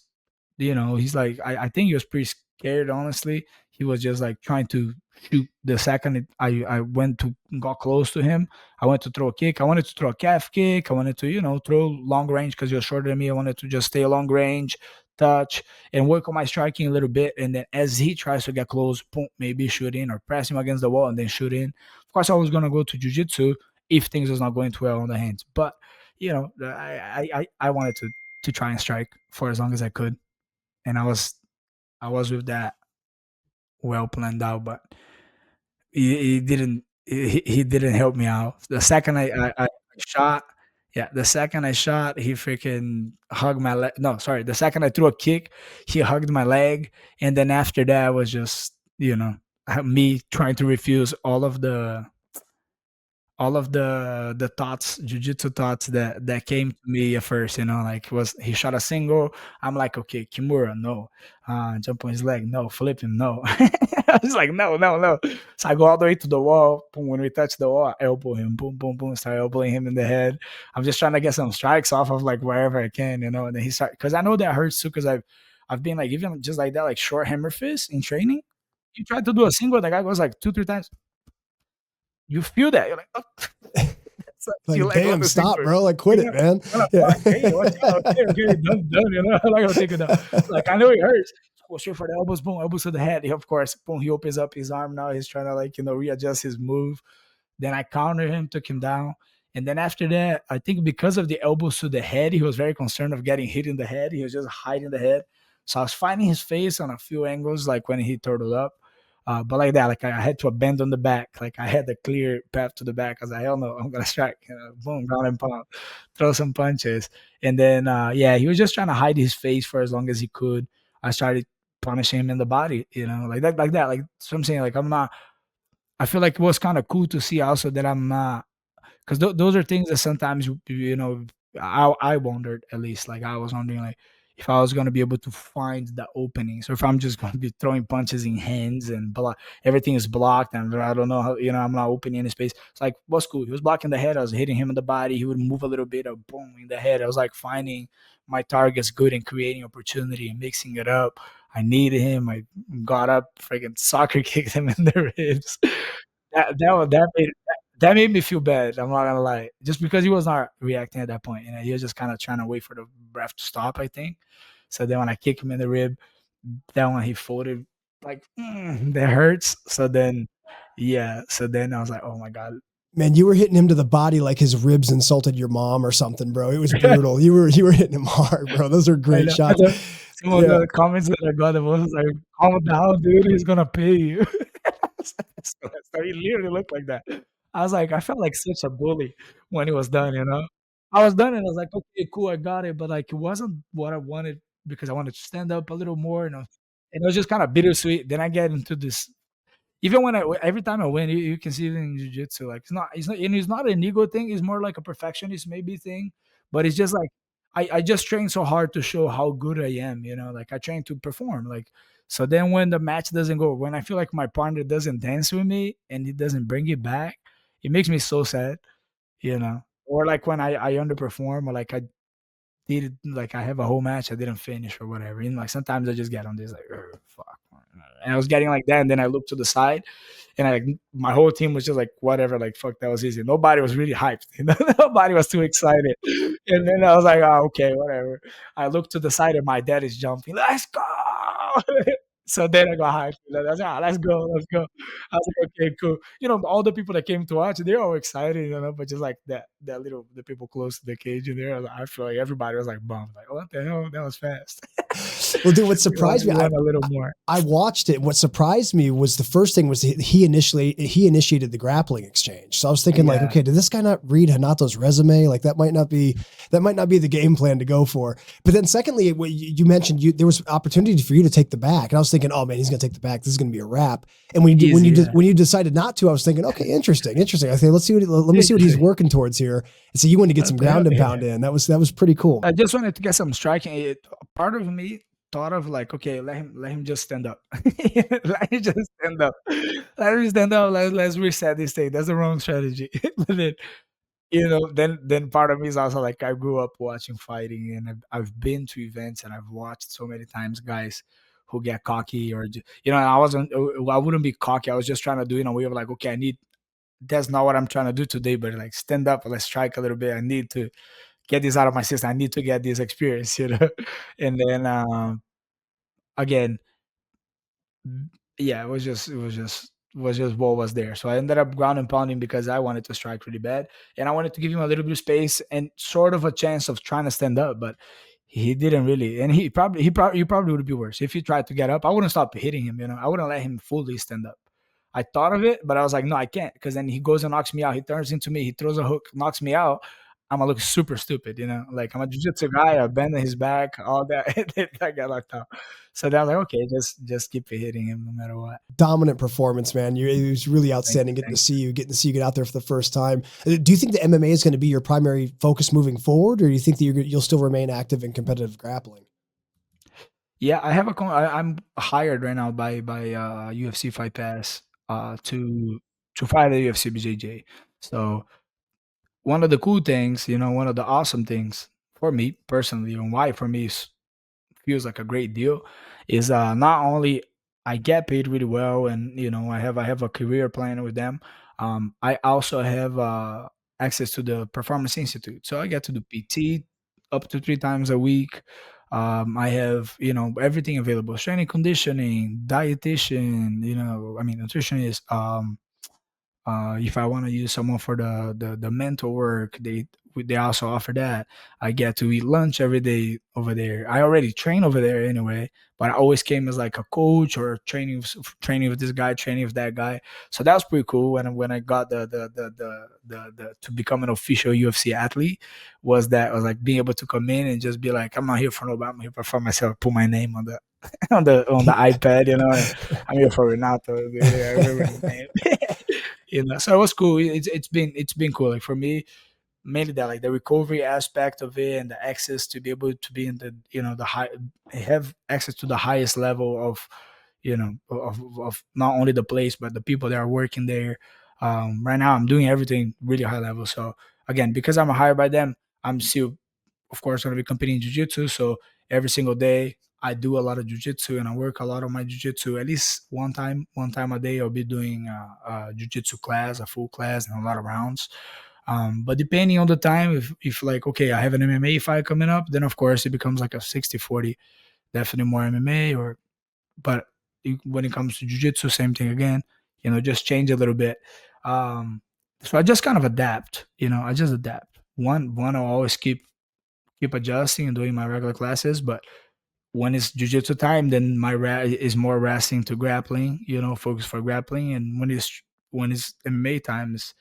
he's like, I think he was pretty scared. Honestly, he was just like trying to shoot. The second I went to got close to him, I went to throw a kick. I wanted to throw a calf kick. I wanted to throw long range because he was shorter than me. I wanted to just stay long range, touch, and work on my striking a little bit. And then as he tries to get close, boom, maybe shoot in or press him against the wall and then shoot in. Of course, I was gonna go to jujitsu if things was not going too well on the hands. But I wanted to try and strike for as long as I could, and I was with that well planned out, but he didn't help me out. The second I shot, yeah, the second I shot, he freaking hugged my leg. No, sorry, the second I threw a kick, he hugged my leg, and then after that was just me trying to refuse all of the thoughts, jujitsu thoughts that came to me at first, like was he shot a single. I'm like, okay, Kimura, no. Jump on his leg, no. Flip him, no. I was like, no, no, no. So I go all the way to the wall. Boom, when we touch the wall, I elbow him. Boom, boom, boom. Start elbowing him in the head. I'm just trying to get some strikes off of like wherever I can, and then he start because I know that hurts too. Because I've been like even just like that, like short hammer fist in training. You try to do a single, the guy goes like 2, 3 times. You feel that you're like, oh. So you Like, let go of damn, the stop, sinker. bro. Like, quit it, man. Yeah. Hey, watch out. Okay, okay, done, done. I'm not gonna take it down. Like I know it hurts. Go straight for the elbows, boom, elbows to the head. Of course, boom, he opens up his arm now. He's trying to like, readjust his move. Then I countered him, took him down. And then after that, I think because of the elbows to the head, he was very concerned of getting hit in the head. He was just hiding the head. So I was finding his face on a few angles, like when he turtled up. But like that, like I had to abandon the back. Like I had the clear path to the back. I was like, hell no, I'm gonna strike. Boom, ground and pound, throw some punches. And then yeah, he was just trying to hide his face for as long as he could. I started punishing him in the body, like that, like that. Like so I'm saying, like I'm not. I feel like it was kind of cool to see also that I'm not, because those are things that sometimes I wondered, at least, like I was wondering like if I was going to be able to find the openings or if I'm just going to be throwing punches in hands and everything is blocked and I don't know how, I'm not opening any space. It's like what's cool, he was blocking the head, I was hitting him in the body, he would move a little bit of boom in the head. I was like finding my targets good and creating opportunity and mixing it up. I needed him, I got up, freaking soccer kicked him in the ribs. That made me feel bad. I'm not gonna lie, just because he was not reacting at that point, and he was just kind of trying to wait for the breath to stop, I think. So then when I kicked him in the rib, that one he folded like that hurts. So then, yeah. So then I was like, oh my god. Man, you were hitting him to the body like his ribs insulted your mom or something, bro. It was brutal. You were hitting him hard, bro. Those are I great know. shots. Some of Yeah. the comments that I got was like, calm down, dude. He's gonna pay you. So he literally looked like that. I was like, I felt like such a bully when he was done. I was done and I was like, okay, cool, I got it. But like it wasn't what I wanted because I wanted to stand up a little more, and it was just kind of bittersweet. Then I get into this even when every time I win, you can see it in jiu-jitsu. Like it's not an ego thing, it's more like a perfectionist maybe thing. But it's just like I just train so hard to show how good I am. Like I train to perform. Like so then when the match doesn't go, when I feel like my partner doesn't dance with me and he doesn't bring it back, it makes me so sad. Or like when I underperform, or like I did, like I have a whole match I didn't finish or whatever. And like sometimes I just get on this like, "Ugh, fuck." And I was getting like that, and then I looked to the side, and my whole team was just like, whatever, like fuck, that was easy. Nobody was really hyped, nobody was too excited. And then I was like, oh, okay, whatever. I looked to the side, and my dad is jumping. Let's go! So then I got hyped. I was like, let's go, let's go. I was like, okay, cool. All the people that came to watch, they're all excited, but just like that little the people close to the cage in there, I feel like everybody was like bummed, like, what the hell? That was fast. Well, dude, what We want surprised me, we want a little more. I watched it. And what surprised me was the first thing was he initiated the grappling exchange. So I was thinking like, Yeah. okay, did this guy not read Hanato's resume? Like that might not be the game plan to go for. But then secondly, what you mentioned, there was opportunity for you to take the back, and I was thinking, oh man, he's going to take the back. This is going to be a wrap. And Easy, yeah. when you decided not to, I was thinking, okay, interesting. I think let me see what he's working towards here. And so you wanted to get some ground and pound in. That was pretty cool. I just wanted to get some striking. Part of me thought of like, okay, let him just stand up. Let him just stand up. Let him stand up. Let's reset this thing. That's the wrong strategy. But then, then part of me is also like, I grew up watching fighting, and I've been to events, and I've watched so many times guys who get cocky, or I wouldn't be cocky. I was just trying to do it in a way of like, okay, that's not what I'm trying to do today, but like stand up, let's strike a little bit. I need to get this out of my system. I need to get this experience. And then again, yeah, it was just what was there. So I ended up ground and pounding because I wanted to strike really bad, and I wanted to give him a little bit of space and sort of a chance of trying to stand up, but he didn't really. And he probably would be worse if he tried to get up. I wouldn't stop hitting him. I wouldn't let him fully stand up. I thought of it, but I was like, no, I can't, because then he goes and knocks me out. He turns into me. He throws a hook, knocks me out. I'm gonna look super stupid. Like I'm a jiu-jitsu guy. I bend his back, all that. I got locked out. So then I was like, okay, just keep hitting him no matter what. Dominant performance, man. It was really outstanding getting to see you get out there for the first time. Do you think the MMA is going to be your primary focus moving forward, or do you think that you'll still remain active in competitive grappling? Yeah, I'm hired right now by UFC Fight Pass to fight at UFC BJJ. So one of the cool things, one of the awesome things for me personally, and why for me feels like a great deal, is not only I get paid really well, and I have a career plan with them. I also have access to the Performance Institute, so I get to do PT up to 3 times a week. I have everything available: strength and conditioning, dietitian, I mean nutritionist. If I want to use someone for the mental work, they also offer that. I get to eat lunch every day over there. I already train over there anyway, but I always came as like a coach, or training with this guy, training with that guy. So that was pretty cool. When I got the to become an official UFC athlete, was like being able to come in and just be like, I'm not here for nobody. I'm here for myself. Put my name on the on the iPad. I'm here for Renato. I remember his name. So it was cool. It's been cool. Like for me, mainly that, like the recovery aspect of it, and the access to be able to be in the the high, have access to the highest level of not only the place but the people that are working there. Right now I'm doing everything really high level. So again, because I'm hired by them, I'm still of course going to be competing in jiu-jitsu. So every single day I do a lot of jiu-jitsu, and I work a lot on my jiu-jitsu. At least one time a day I'll be doing a jiu-jitsu class, a full class, and a lot of rounds. But depending on the time, if like, okay, I have an MMA fight coming up, then of course it becomes like a 60-40, definitely more MMA. But when it comes to jiu-jitsu, same thing again, just change a little bit. Um, so I just kind of adapt, I just adapt. One, I'll always keep adjusting and doing my regular classes, but when it's jiu-jitsu time, then my is more resting to grappling, focus for grappling. And when it's MMA time, is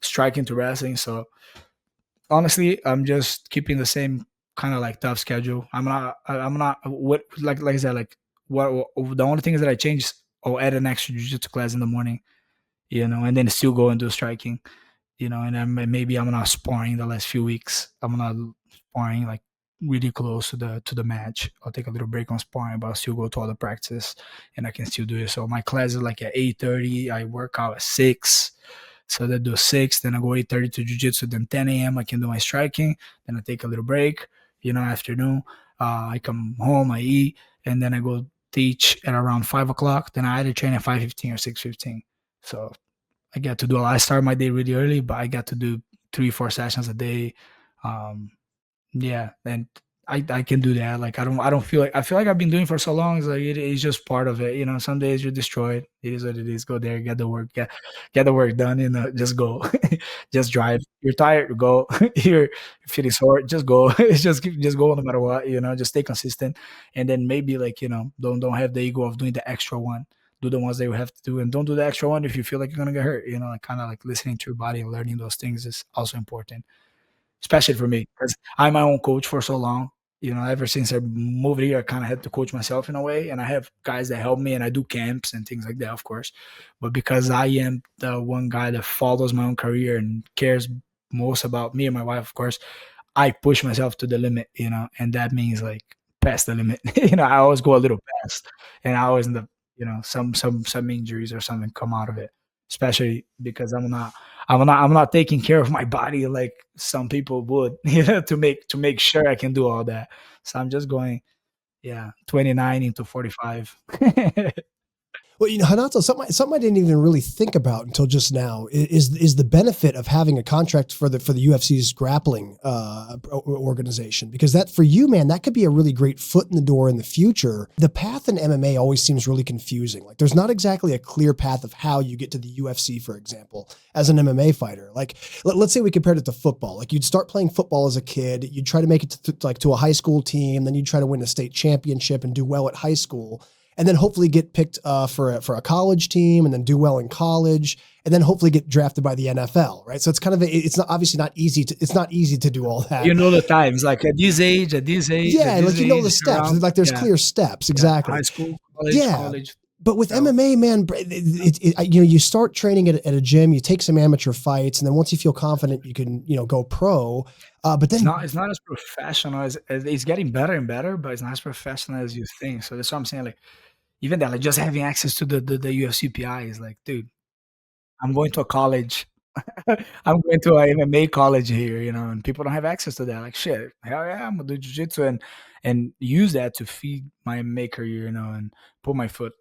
striking to wrestling. So honestly, I'm just keeping the same kind of like tough schedule. I'm not what, like I said, like what the only thing is that I change is I'll add an extra jiu-jitsu class in the morning, and then still go and do striking, and then maybe I'm not sparring the last few weeks. I'm not sparring like really close to the match. I'll take a little break on sparring, but I'll still go to all the practice, and I can still do it. So my class is like at 8:30. I work out at 6. So I do 6, then I go 8:30 to jiu-jitsu, then 10 a.m. I can do my striking, then I take a little break, afternoon. I come home, I eat, and then I go teach at around 5 o'clock. Then I either train at 5:15 or 6:15. So I get to do a lot. I start my day really early, but I got to do 3-4 sessions a day. Yeah, and I can do that. Like I don't feel like I feel like I've been doing for so long. It's like it's just part of it. Some days you're destroyed. It is what it is. Go there, get the work done, just go. Just drive. You're tired, go. You're feeling sore, just go. It's just go no matter what, just stay consistent. And then maybe like, don't have the ego of doing the extra one. Do the ones that you have to do and don't do the extra one if you feel like you're gonna get hurt. Like kind of like listening to your body and learning those things is also important, especially for me, because I'm my own coach for so long. Ever since I moved here, I kind of had to coach myself in a way, and I have guys that help me, and I do camps and things like that, of course. But because I am the one guy that follows my own career and cares most about me and my wife, of course, I push myself to the limit, and that means like past the limit. I always go a little past, and I always end up, some injuries or something come out of it, especially because I'm not taking care of my body like some people would, to make sure I can do all that. So I'm just going, yeah, 29 into 45. Well, Hanato, something I didn't even really think about until just now is the benefit of having a contract for the UFC's grappling organization, because that for you, man, that could be a really great foot in the door in the future. The path in MMA always seems really confusing. Like there's not exactly a clear path of how you get to the UFC, for example, as an MMA fighter. Like let's say we compared it to football. Like you'd start playing football as a kid, you'd try to make it to a high school team, then you'd try to win a state championship and do well at high school, and then hopefully get picked for a college team, and then do well in college, and then hopefully get drafted by the NFL, right? So it's kind of it's not obviously not easy to do all that. The times, like at this age, Yeah, like the it's steps. around, Like there's yeah, clear steps, yeah, exactly. high school, college, Yeah, college. but with So MMA, man, you start training at a gym, you take some amateur fights, and then once you feel confident, you can go pro. But it's then not it's not as professional as it's getting better and better, but it's not as professional as you think. So that's what I'm saying. Like even that, like just having access to the UFC PI is like, dude, I'm going to a college. I'm going to a MMA college here, and people don't have access to that. Like, shit, hell yeah, I'm gonna do jujitsu and use that to feed my MMA career, and put my foot,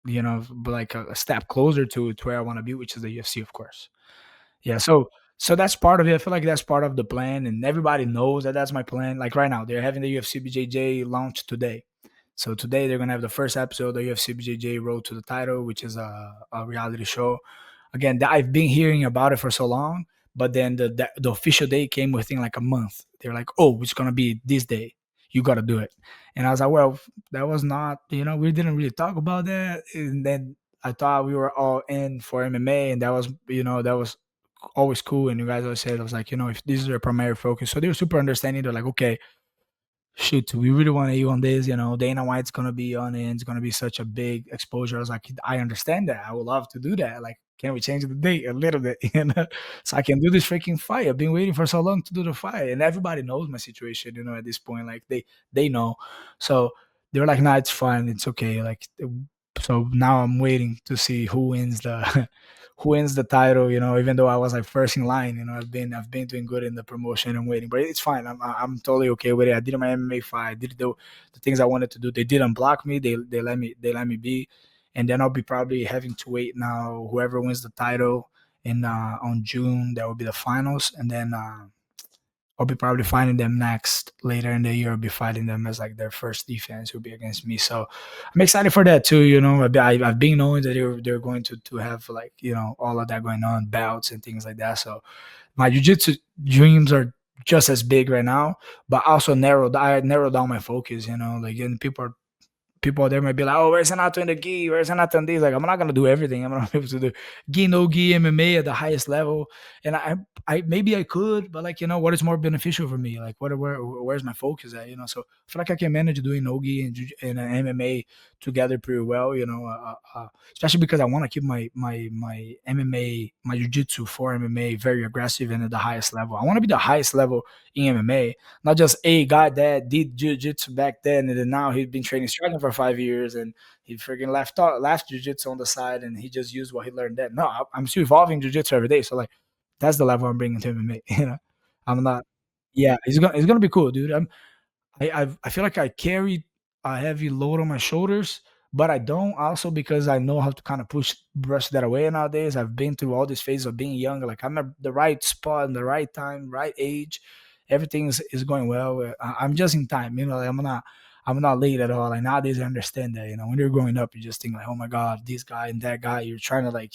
but like a step closer to where I want to be, which is the UFC, of course. Yeah, so that's part of it. I feel like that's part of the plan, and everybody knows that that's my plan. Like right now, they're having the UFC BJJ launch today. So today they're gonna have the first episode of the UFC BJJ Road to the Title, which is a reality show. Again, I've been hearing about it for so long, but then the official day came within like a month. They're like, "Oh, it's gonna be this day. You gotta do it." And I was like, "Well, that was not. We didn't really talk about that." And then I thought we were all in for MMA, and that was always cool. And you guys always said, I was like, if this is your primary focus, so they were super understanding. They're like, okay, shoot, we really want you on this. Dana White's gonna be on it. And it's gonna be such a big exposure. I was like, I understand that. I would love to do that. Like, can we change the date a little bit? So I can do this freaking fight. I've been waiting for so long to do the fight, and everybody knows my situation. At this point, like they know. So they were like, nah, it's fine. It's okay. Like, so now I'm waiting to see who wins the who wins the title. Even though I was like first in line, I've been doing good in the promotion and waiting, but it's fine. I'm totally okay with it. I did my MMA fight. I did the things I wanted to do. They didn't block me. They let me be, and then I'll be probably having to wait now. Whoever wins the title in on June, that will be the finals, and then I'll be probably fighting them next later in the year. I'll be fighting them as like their first defense will be against me. So I'm excited for that too. I've been knowing that they're going to have like all of that going on, belts and things like that. So my jiu-jitsu dreams are just as big right now, but also I narrowed down my focus. Like, and people out there might be like, "Oh, where's Renato in the gi? Where's Renato in this?" Like, I'm not gonna do everything. I'm not able to do gi, no gi, MMA at the highest level. And I maybe I could, but like, what is more beneficial for me? Like, where's my focus at? So I feel like I can manage doing no gi and MMA together pretty well. Especially because I want to keep my MMA, my jiu-jitsu for MMA very aggressive and at the highest level. I want to be the highest level in MMA, not just a guy that did jiu-jitsu back then and then now he's been training striking for 5 years and he freaking left jiu-jitsu on the side and he just used what he learned then. No, I'm still evolving jiu-jitsu every day. So like that's the level I'm bringing to MMA. I'm not. Yeah, it's gonna be cool, dude. I feel like I carry a heavy load on my shoulders, but I don't also because I know how to kind of brush that away nowadays. I've been through all these phases of being young. Like I'm at the right spot in the right time, right age, everything is going well. I'm just in time, like I'm not late at all. Like nowadays, I understand that. When you're growing up, you just think like, oh my god, this guy and that guy. You're trying to like,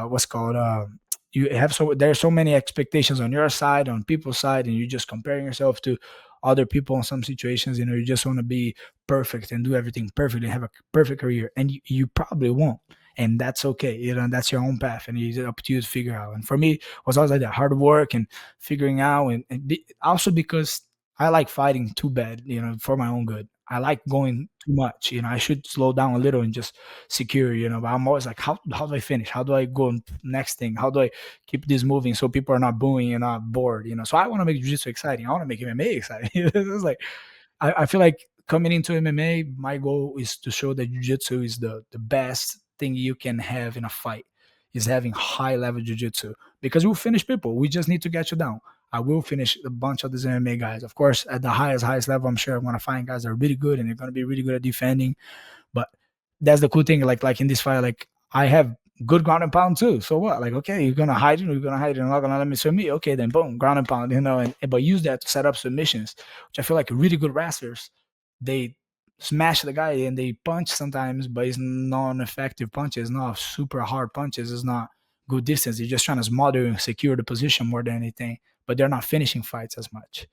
what's called you have there's so many expectations on your side, on people's side, and you're just comparing yourself to other people in some situations. You just want to be perfect and do everything perfect and have a perfect career, and you probably won't, and that's okay. That's your own path, and it's up to you to figure out. And for me, it was always like that hard work and figuring out, and also because I like fighting too bad, for my own good. I like going too much. I should slow down a little and just secure, but I'm always like, how do I finish? How do I go next thing? How do I keep this moving so people are not booing and not bored? So I want to make jiu-jitsu exciting. I want to make MMA exciting. It's like I feel like coming into MMA, my goal is to show that jiu-jitsu is the best thing you can have in a fight, is having high level jiu-jitsu, because we'll finish people. We just need to get you down. I will finish a bunch of these MMA guys. Of course, at the highest level, I'm sure I'm gonna find guys that are really good and they're gonna be really good at defending. But that's the cool thing. Like in this fight, like I have good ground and pound too. So what? Like, okay, you're gonna hide it, you're gonna hide it, and not gonna let me submit. Okay, then boom, ground and pound, but use that to set up submissions, which I feel like really good wrestlers, they smash the guy and they punch sometimes, but it's non-effective punches, not super hard punches, it's not good distance. They're just trying to smother and secure the position more than anything, but they're not finishing fights as much.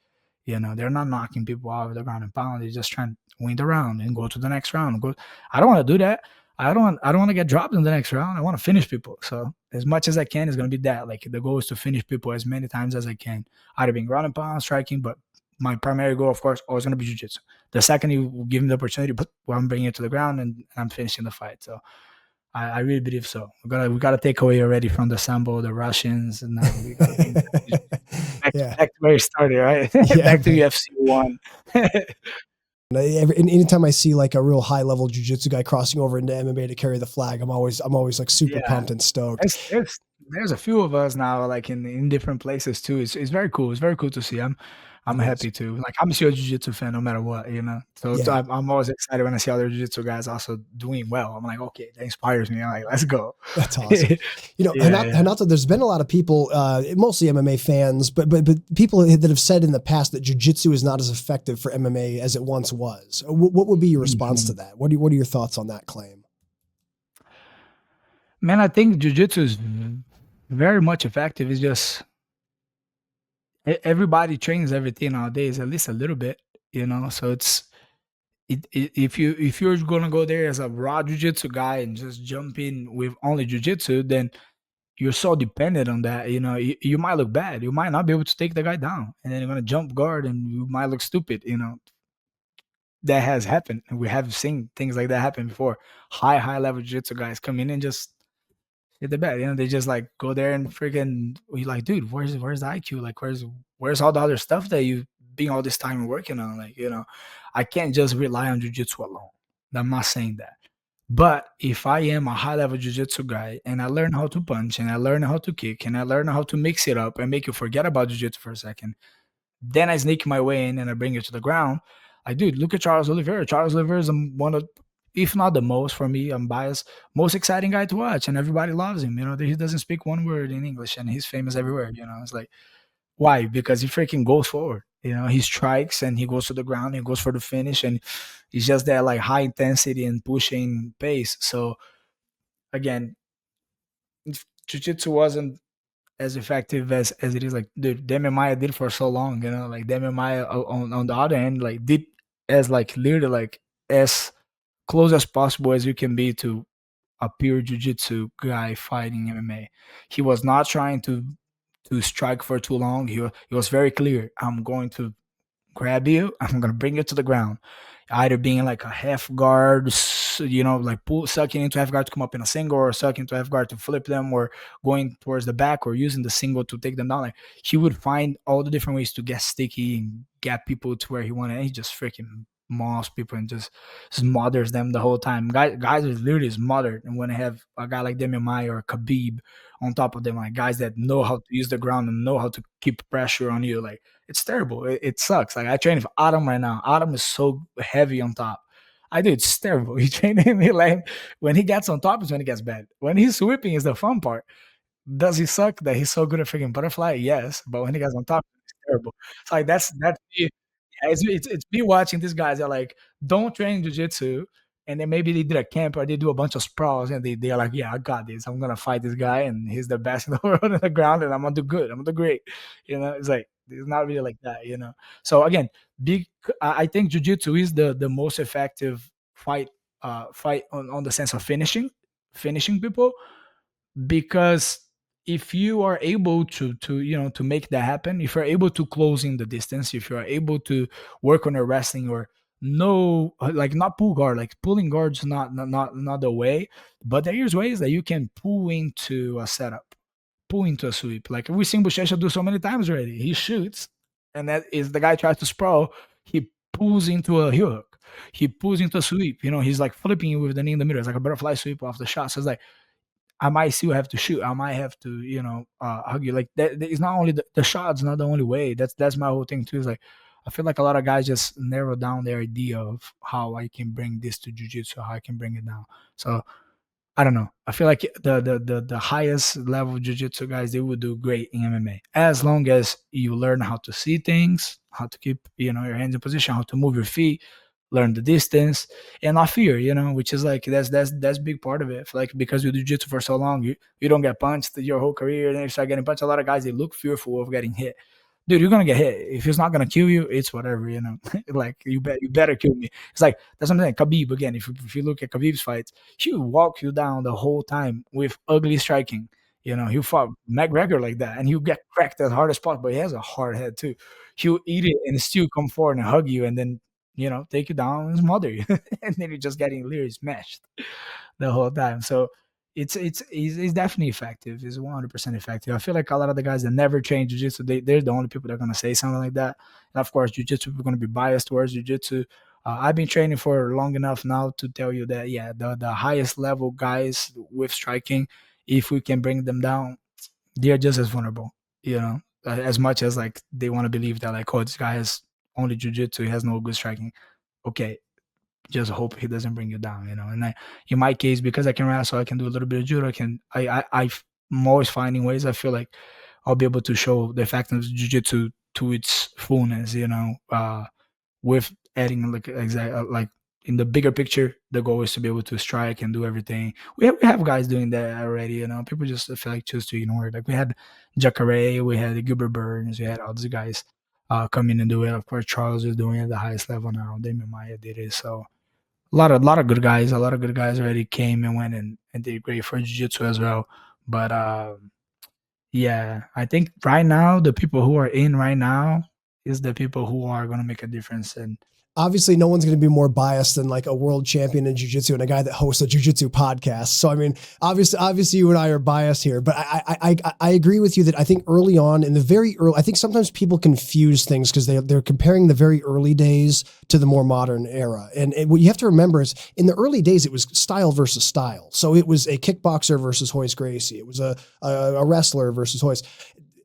They're not knocking people out of the ground and pound. They're just trying to win the round and go to the next round. I don't want to do that. I don't want to get dropped in the next round. I want to finish people. So as much as I can, it's gonna be that. Like the goal is to finish people as many times as I can, either being ground and pound, striking, but my primary goal, of course, always gonna be jiu-jitsu. The second you give me the opportunity, but I'm bringing it to the ground and I'm finishing the fight. So I really believe so. We gotta take away already from the Sambo, the Russians, and now we gotta bring Yeah. back to where it started, right? Yeah, Back to man. UFC one. Anytime I see like a real high level jujitsu guy crossing over into MMA to carry the flag, I'm always like super Yeah. pumped and stoked. There's a few of us now, like in different places too. It's very cool. It's very cool to see. I'm It is. happy to, like, I'm still a jiu-jitsu fan no matter what. So Yeah. I'm always excited when I see other jiu-jitsu guys also doing well. I'm like, okay, that inspires me. I'm like, let's go. That's awesome. Yeah, yeah. Hanato, there's been a lot of people, mostly MMA fans, but people that have said in the past that jujitsu is not as effective for MMA as it once was. What would be your response to Mhm. that? What are your thoughts on that claim? Man, I think jiu-jitsu is very much effective. It's just everybody trains everything nowadays, at least a little bit. So if you're gonna go there as a raw jujitsu guy and just jump in with only jujitsu, then you're so dependent on that. You might look bad. You might not be able to take the guy down, and then you're gonna jump guard, and you might look stupid. That has happened, and we have seen things like that happen before. High level jiu-jitsu guys come in and just hit the bed. They just like go there and freaking. We like, dude, where's the IQ? Like, where's all the other stuff that you've been all this time working on? Like, I can't just rely on jiu-jitsu alone. I'm not saying that. But if I am a high level jiu-jitsu guy and I learn how to punch and I learn how to kick and I learn how to mix it up and make you forget about jiu-jitsu for a second, then I sneak my way in and I bring you to the ground. Like, dude, look at Charles Oliveira. Charles Oliveira is one of, if not the most, for me, I'm biased, most exciting guy to watch, and everybody loves him. He doesn't speak one word in English, and he's famous everywhere. It's like, why? Because he freaking goes forward. He strikes and he goes to the ground. He goes for the finish, and it's just that like high intensity and pushing pace. So again, if jiu-jitsu wasn't as effective as it is, like, dude, Demian Maia did for so long, like Demian Maia on the other end, like did as like literally like as close as possible as you can be to a pure jiu-jitsu guy fighting MMA. He was not trying to strike for too long. He was very clear. I'm going to grab you. I'm gonna bring you to the ground. Either being like a half guard, like sucking into half guard to come up in a single, or sucking into half guard to flip them, or going towards the back, or using the single to take them down. Like he would find all the different ways to get sticky and get people to where he wanted. And he just freaking mauls people and just smothers them the whole time. Guys are literally smothered. And when they have a guy like Demian Maia or Khabib on top of them, like guys that know how to use the ground and know how to keep pressure on you, like it's terrible. It sucks. Like I train with Adam right now. Adam is so heavy on top. I do. It's terrible. He train him. Like when he gets on top is when he gets bad. When he's sweeping is the fun part. Does he suck that he's so good at freaking butterfly? Yes, but when he gets on top, terrible. It's like that's me. Yeah, it's me watching these guys are like, don't train jujitsu, and then maybe they did a camp or they do a bunch of sprawls and they're like, yeah, I got this. I'm gonna fight this guy and he's the best in the world on the ground and I'm gonna do good. I'm gonna do great. It's like it's not really like that. So again, big I think jujitsu is the most effective fight on the sense of finishing people, because if you are able to make that happen, if you're able to close in the distance, if you are able to work on your wrestling, or no, like not pull guard, like pulling guards not the way, but there's ways that you can pull into a setup, pull into a sweep, like we've seen Buchecha do so many times already. He shoots, and that is the guy tries to sprawl, he pulls into a heel hook, he pulls into a sweep, he's like flipping you with the knee in the middle. It's like a butterfly sweep off the shot. So it's like I might still have to shoot. I might have to, hug you. Like that. It's not only the shot's not the only way. That's my whole thing too. Is like I feel like a lot of guys just narrow down their idea of how I can bring this to jujitsu, how I can bring it down. So I don't know. I feel like the highest level jiu-jitsu guys, they would do great in MMA as long as you learn how to see things, how to keep your hands in position, how to move your feet, learn the distance, and not fear. Which is like that's big part of it. I feel like because you do jiu-jitsu for so long, you don't get punched your whole career, and then you start getting punched. A lot of guys, they look fearful of getting hit. Dude, you're gonna get hit. If it's not gonna kill you, it's whatever. Like you better kill me. It's like that's what I'm saying. Khabib again. If you look at Khabib's fights, he'll walk you down the whole time with ugly striking. He fought McGregor like that, and he'll get cracked at the hardest spot, but he has a hard head too. He'll eat it and still come forward and hug you, and then take you down and smother you, and then you're just getting literally smashed the whole time. So it's definitely effective. It's 100% effective. I feel like a lot of the guys that never train jiu-jitsu, they're the only people that are going to say something like that. And of course, jiu-jitsu people are going to be biased towards jiu-jitsu. I've been training for long enough now to tell you that, yeah, the highest level guys with striking, if we can bring them down, they're just as vulnerable, as much as like they want to believe that like, oh, this guy has only jiu-jitsu, he has no good striking. Okay, just hope he doesn't bring you down. And in my case, because I can wrestle, I can do a little bit of judo. I'm always finding ways. I feel like I'll be able to show the effectiveness of jiu-jitsu to its fullness, with adding like like in the bigger picture, the goal is to be able to strike and do everything. We have guys doing that already. People just I feel like choose to ignore it. Like we had Jacare, we had Gilbert Burns, we had all these guys come in and do it. Of course, Charles is doing it at the highest level now. Damian Maya did it. So a lot of good guys. A lot of good guys already came and went and did great for jiu-jitsu as well. But yeah, I think right now the people who are in right now is the people who are going to make a difference. And Obviously no one's going to be more biased than like a world champion in jiu-jitsu and a guy that hosts a jiu-jitsu podcast. So, I mean, obviously you and I are biased here, but I agree with you that I think early on in the very early, I think sometimes people confuse things because they're comparing the very early days to the more modern era. And what you have to remember is in the early days, it was style versus style. So it was a kickboxer versus Royce Gracie. It was a wrestler versus Royce.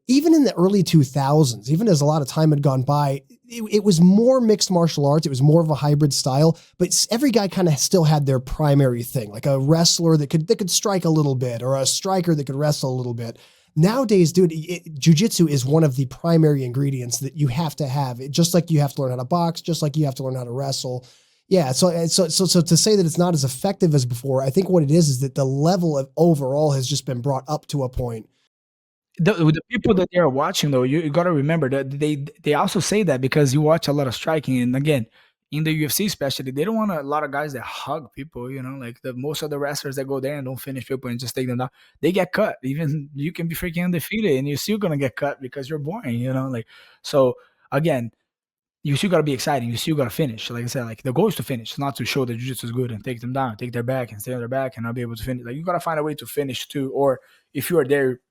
Even in the early 2000s, even as a lot of time had gone by, it was more mixed martial arts. It was more of a hybrid style, but every guy kind of still had their primary thing, like a wrestler that could strike a little bit, or a striker that could wrestle a little bit. Nowadays, dude, jiu-jitsu is one of the primary ingredients that you have to have. Just like you have to learn how to box, just like you have to learn how to wrestle. Yeah, so to say that it's not as effective as before, I think what it is that the level of overall has just been brought up to a point. the people that they are watching, though, you got to remember that they also say that because you watch a lot of striking, and again, in the UFC especially, they don't want a lot of guys that hug people. Like the most of the wrestlers that go there and don't finish people and just take them down, they get cut. Even you can be freaking undefeated and you're still gonna get cut because you're boring. Like so. Again, you still gotta be exciting. You still gotta finish. Like I said, like the goal is to finish, not to show that jiu-jitsu is good and take them down, take their back and stay on their back and not be able to finish. Like you gotta find a way to finish too, or if you are there,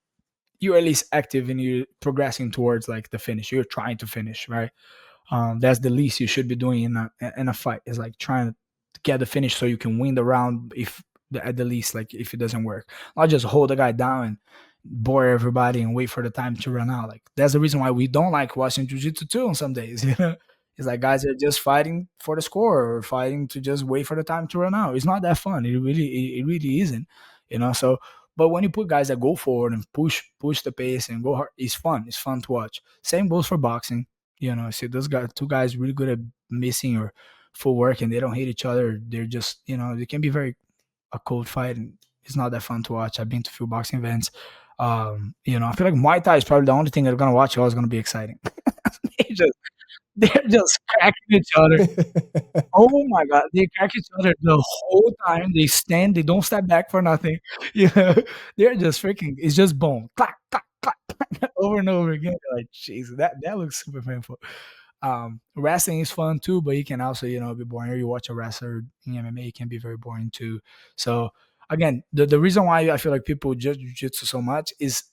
you're at least active and you're progressing towards like the finish. You're trying to finish, right? That's the least you should be doing in a fight. Is like trying to get the finish so you can win the round. If at the least, like if it doesn't work, not just hold the guy down and bore everybody and wait for the time to run out. Like that's the reason why we don't like watching jiu-jitsu too on some days. It's like guys are just fighting for the score or fighting to just wait for the time to run out. It's not that fun. It really isn't. So But when you put guys that go forward and push the pace and go hard, it's fun. It's fun to watch. Same goes for boxing. You know, see those guys, two guys really good at missing or full work, and they don't hit each other. They're just, they can be very a cold fight, and it's not that fun to watch. I've been to a few boxing events. I feel like Muay Thai is probably the only thing that I'm gonna watch. Always gonna be exciting. they just they're just cracking each other. Oh my god, they crack each other the whole time. They stand, they don't step back for nothing. Yeah, they're just freaking. It's just boom, clack, clack, clack, clack, over and over again. You're like, jeez, that looks super painful. Wrestling is fun too, but you can also, be boring. Or you watch a wrestler in MMA, it can be very boring too. So again, the reason why I feel like people judge jiu-jitsu so much is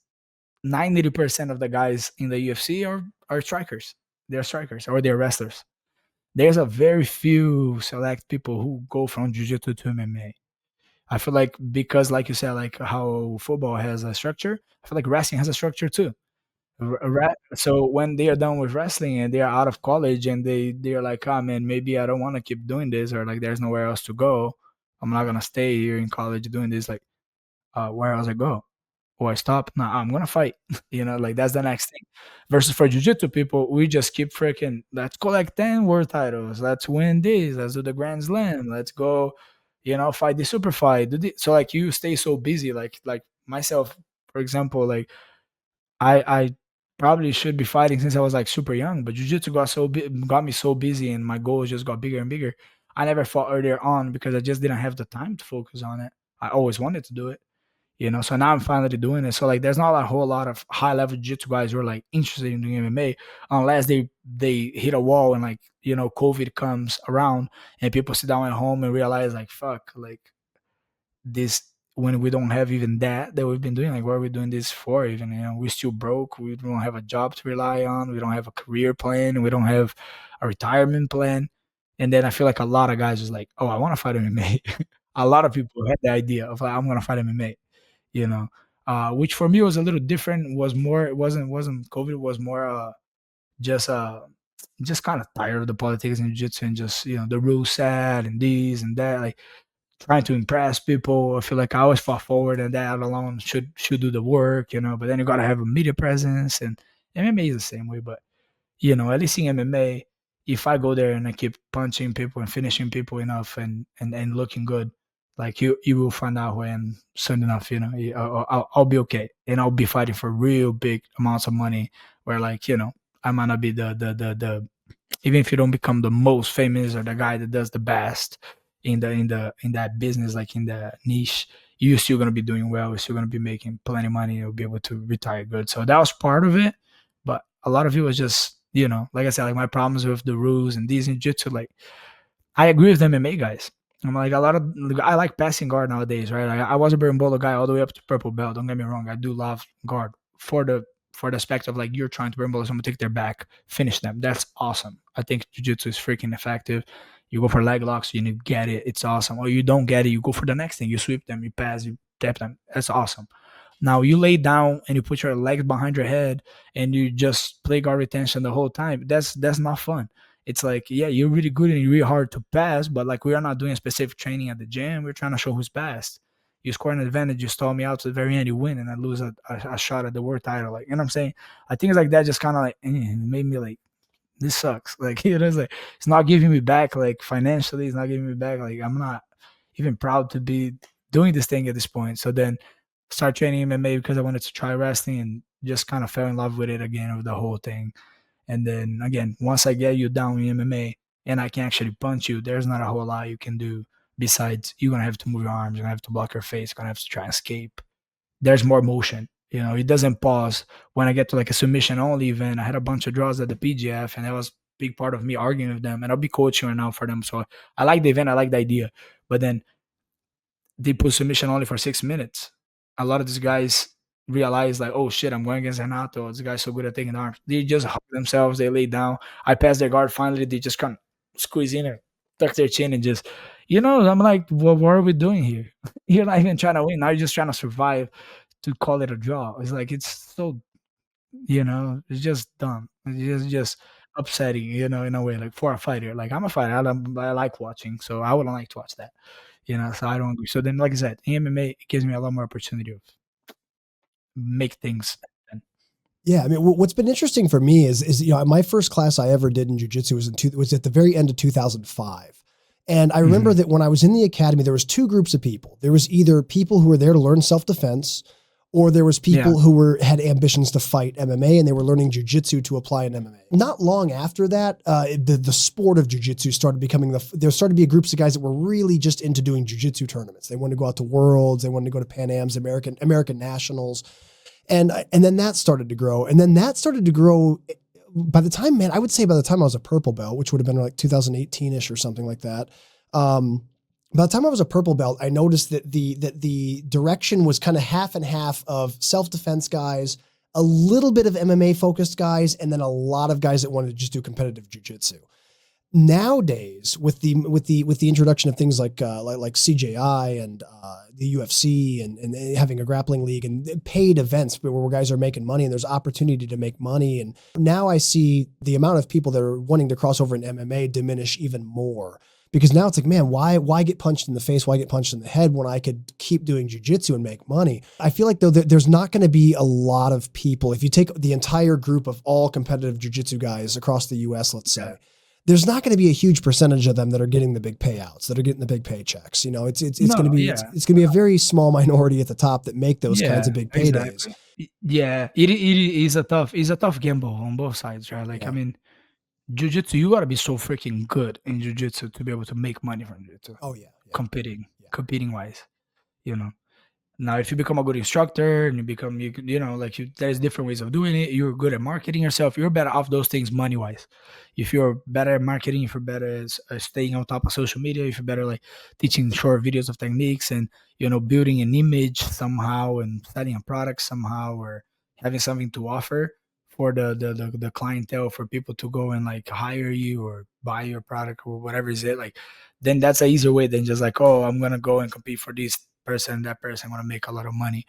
90% of the guys in the UFC are strikers. They're strikers or they're wrestlers. There's a very few select people who go from jiu-jitsu to MMA. I feel like because, like you said, like how football has a structure, I feel like wrestling has a structure too. So when they are done with wrestling and they are out of college and they're like, oh man, maybe I don't want to keep doing this, or like there's nowhere else to go. I'm not gonna stay here in college doing this. Like, where else I go? Or I stop? Nah, I'm gonna fight. Like that's the next thing. Versus for jiu-jitsu people, we just keep freaking. Let's collect 10 world titles. Let's win this. Let's do the Grand Slam. Let's go. Fight the super fight. So like you stay so busy. Like myself, for example, like I probably should be fighting since I was like super young, but jiu-jitsu got me so busy, and my goals just got bigger and bigger. I never fought earlier on because I just didn't have the time to focus on it. I always wanted to do it. So now I'm finally doing it. So like, there's not a whole lot of high level jiu-jitsu guys who are like interested in doing MMA unless they hit a wall and like COVID comes around and people sit down at home and realize like fuck, like this, when we don't have even that we've been doing, like what are we doing this for? Even we're still broke. We don't have a job to rely on. We don't have a career plan. We don't have a retirement plan. And then I feel like a lot of guys was like, oh, I want to fight MMA. A lot of people had the idea of like, I'm gonna fight MMA, you know, which for me was a little different. Was more, it wasn't COVID. It was more just just kind of tired of the politics in jiu-jitsu and just the rules set and this and that, like trying to impress people. I feel like I always fought forward, and that alone should do the work, but then you gotta have a media presence, and MMA is the same way. But at least in MMA, if I go there and I keep punching people and finishing people enough and looking good, like you will find out when soon enough, I'll be okay, and I'll be fighting for real big amounts of money. Where like I might not be the even if you don't become the most famous or the guy that does the best in that business, like in the niche, you're still gonna be doing well. You're still gonna be making plenty of money. You'll be able to retire good. So that was part of it, but a lot of it was just like I said, like my problems with the rules and these in jiu-jitsu. Like I agree with MMA guys. I'm like a lot of I like passing guard nowadays, right? I was a berimbolo guy all the way up to purple belt. Don't get me wrong, I do love guard for the aspect of like you're trying to berimbolo someone, take their back, finish them. That's awesome. I think jiu-jitsu is freaking effective. You go for leg locks, you get it, it's awesome. Or you don't get it, you go for the next thing. You sweep them, you pass, you tap them. That's awesome. Now you lay down and you put your legs behind your head and you just play guard retention the whole time. That's not fun. It's like, yeah, you're really good and you're really hard to pass, but like we are not doing specific training at the gym. We're trying to show who's best. You score an advantage, you stall me out to the very end, you win, and I lose a shot at the world title. Like, what I'm saying? I think it's like that just kind of like made me like, this sucks. Like, it's like it's not giving me back like financially, it's not giving me back. Like I'm not even proud to be doing this thing at this point. So then start training MMA because I wanted to try wrestling and just kind of fell in love with it again, with the whole thing. And then again, once I get you down in MMA and I can actually punch you, there's not a whole lot you can do besides you're gonna have to move your arms, you're gonna have to block your face, you're gonna have to try and escape. There's more motion. It doesn't pause. When I get to like a submission only event, I had a bunch of draws at the PGF, and that was a big part of me arguing with them. And I'll be coaching right now for them. So I like the event, I like the idea. But then they put submission only for 6 minutes. A lot of these guys realize like, oh shit, I'm going against Renato. This guy's so good at taking arms. They just hug themselves, they lay down. I pass their guard. Finally, they just kind of squeeze in and tuck their chin and just, I'm like, well, what are we doing here? You're not even trying to win. Now you're just trying to survive to call it a draw. It's like, it's so, it's just dumb. It's just upsetting, in a way, like for a fighter. Like I'm a fighter. I like watching. So I wouldn't like to watch that. So I don't agree. So then, like I said, MMA it gives me a lot more opportunity to make things happen. Yeah, I mean, what's been interesting for me is my first class I ever did in jujitsu was at the very end of 2005. And I remember Mhm. that when I was in the academy, there was two groups of people. There was either people who were there to learn self-defense, or there was Yeah. people who had ambitions to fight MMA and they were learning jujitsu to apply in MMA. Not long after that, the sport of jujitsu started becoming there started to be groups of guys that were really just into doing jujitsu tournaments. They wanted to go out to Worlds, they wanted to go to Pan Am's, American Nationals. And then that started to grow. And then that started to grow by the time, man, I would say by the time I was a purple belt, which would have been like 2018-ish or something like that. By the time I was a purple belt, I noticed that the direction was kind of half and half of self-defense guys, a little bit of MMA focused guys, and then a lot of guys that wanted to just do competitive jujitsu. Nowadays, with the introduction of things like CJI and the UFC and having a grappling league and paid events where guys are making money and there's opportunity to make money, and now I see the amount of people that are wanting to cross over in MMA diminish even more, because now it's like, man, why get punched in the face? Why get punched in the head when I could keep doing jujitsu and make money? I feel like though there's not going to be a lot of people, if you take the entire group of all competitive jujitsu guys across the U.S., let's say. There's not going to be a huge percentage of them that are getting the big payouts, that are getting the big paychecks. It's going to No, be yeah. it's going to be a very small minority at the top that make those kinds Yeah, of big paydays. exactly. Yeah, it is a tough gamble on both sides, right? Like, I Yeah. mean, jujitsu, you gotta be so freaking good in jujitsu to be able to make money from jujitsu, Oh yeah. Yeah. competing, Yeah. competing wise, you know. Now, if you become a good instructor and like there's different ways of doing it. You're good at marketing yourself. You're better off those things money wise. If you're better at marketing, if you're better at staying on top of social media, if you're better like teaching short videos of techniques and building an image somehow and selling a product somehow or having something to offer for the clientele for people to go and like hire you or buy your product or whatever is it like, then that's an easier way than just like, oh, I'm gonna go and compete for this person, that person, want to make a lot of money.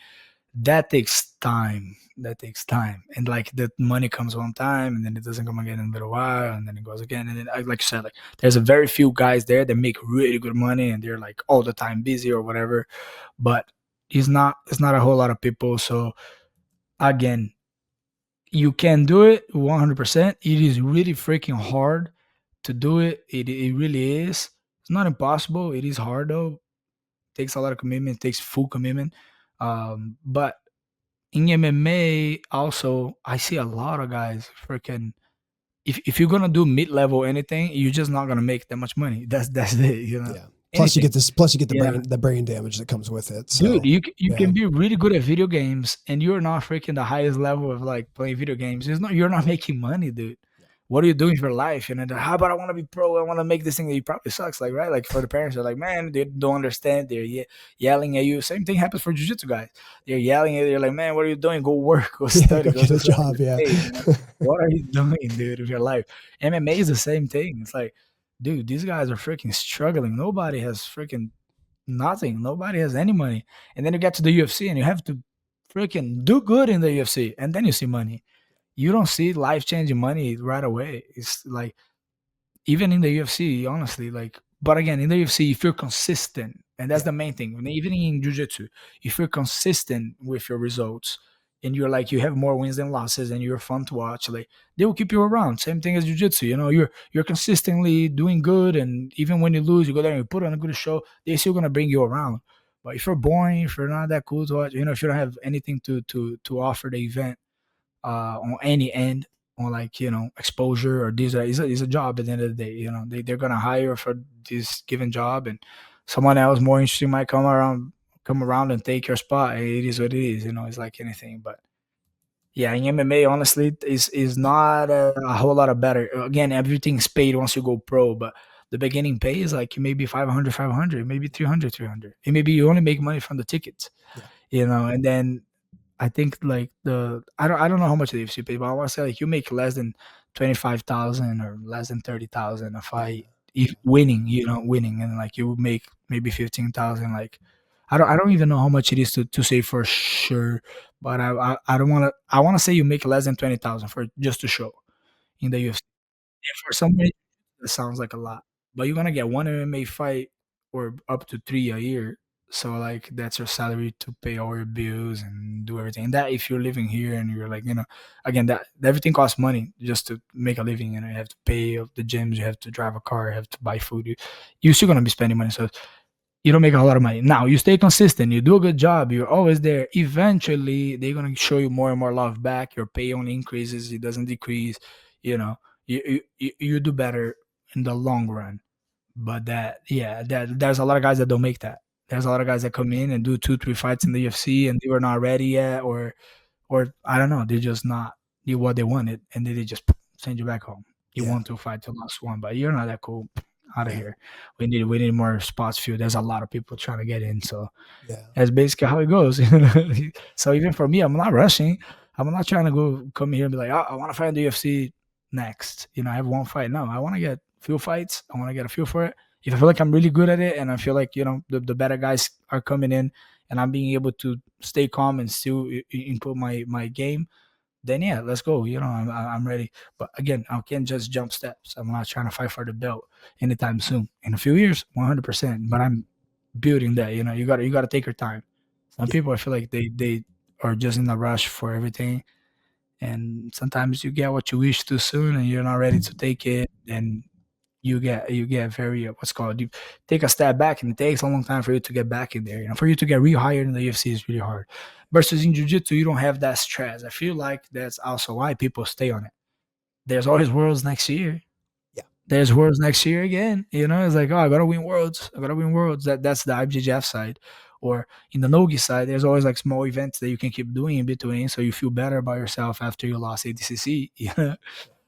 That takes time. That takes time. And like the money comes one time and then it doesn't come again in a little while and then it goes again. And then like you said, like there's a very few guys there that make really good money and they're like all the time busy or whatever. But it's not a whole lot of people. So again, you can do it 100%. It is really freaking hard to do it. It really is. It's not impossible. It is hard though. Takes a lot of commitment, takes full commitment. But in MMA, also, I see a lot of guys freaking. If you're gonna do mid level anything, you're just not gonna make that much money. That's it. Yeah. Anything. Plus you get Yeah, the brain damage that comes with it. dude, So you yeah. can be really good at video games, and you're not freaking the highest level of like playing video games. You're not making money, dude. What are you doing for life? And then how about I want to be pro? I want to make this thing that you probably sucks, like right? Like for the parents, they're like, man, they don't understand. They're yelling at you. Same thing happens for jujitsu guys. They're yelling at you. They're like, man, what are you doing? Go work, go Yeah, study, go go get do a something. job. Yeah. Hey, man, what are you doing, dude, with your life? MMA is the same thing. It's like, dude, these guys are freaking struggling. Nobody has freaking nothing. Nobody has any money. And then you get to the UFC and you have to freaking do good in the UFC, and then you see money. You don't see life changing money right away. It's like even in the UFC, honestly, like, but again, in the UFC, if you're consistent, and that's Yeah. the main thing, and even in jiu-jitsu, if you're consistent with your results and you're like, you have more wins than losses and you're fun to watch, like, they will keep you around. Same thing as jiu-jitsu, you're consistently doing good, and even when you lose, you go there and you put on a good show, they're still gonna bring you around. But if you're boring, if you're not that cool to watch, if you don't have anything to offer the event, on any end, on like exposure or these is a job at the end of the day. They're gonna hire for this given job, and someone else more interesting might come around and take your spot. It is what it is. It's like anything. But yeah, in MMA, honestly, is not a whole lot of better. Again, everything's paid once you go pro, but the beginning pay is like maybe 500, maybe 300, and maybe you only make money from the tickets. Yeah. And then I think like I don't know how much the UFC pay, but I want to say like you make less than 25,000 or less than 30,000 a Yeah. fight if winning, and like you make maybe 15,000. Like I don't even know how much it is to say for sure, but I don't want to. I want to say you make less than 20,000 for just to show in the UFC. And for some reason, that sounds like a lot, but you're gonna get one MMA fight or up to 3 a year. So like that's your salary to pay all your bills and do everything. And that if you're living here and you're like, again, that everything costs money just to make a living. You have to pay the gyms, you have to drive a car, you have to buy food. You're still gonna be spending money. So you don't make a lot of money. Now you stay consistent, you do a good job, you're always there. Eventually, they're gonna show you more and more love back. Your pay only increases; it doesn't decrease. You know, you do better in the long run. But that there's a lot of guys that don't make that. There's a lot of guys that come in and do 2, 3 fights in the UFC and they were not ready yet, or I don't know, they're just not what they wanted, and then they just send you back home. You Yeah. want to fight the last one, but you're not that cool. Out of Yeah. here. We need more spots filled. There's a lot of people trying to get in, so Yeah. that's basically how it goes. So even for me, I'm not rushing. I'm not trying to come here and be like, oh, I want to fight in the UFC next. I have one fight. No, I want to get few fights. I want to get a feel for it. If I feel like I'm really good at it, and I feel like the better guys are coming in, and I'm being able to stay calm and still input my game, then yeah, let's go. I'm ready. But again, I can't just jump steps. I'm not trying to fight for the belt anytime soon. In a few years, 100%. But I'm building that. You gotta take your time. Some Yeah. people, I feel like they are just in a rush for everything, and sometimes you get what you wish too soon, and you're not ready to take it, and you get very what's called you take a step back, and it takes a long time for you to get back in there. For you to get rehired in the UFC is really hard. Versus in jiu-jitsu, you don't have that stress. I feel like that's also why people stay on it. There's always worlds next year. Yeah. There's worlds next year again. It's like, oh, I gotta win worlds. I gotta win worlds. That's the IBJJF side. Or in the Nogi side, there's always like small events that you can keep doing in between, so you feel better about yourself after you lost ADCC.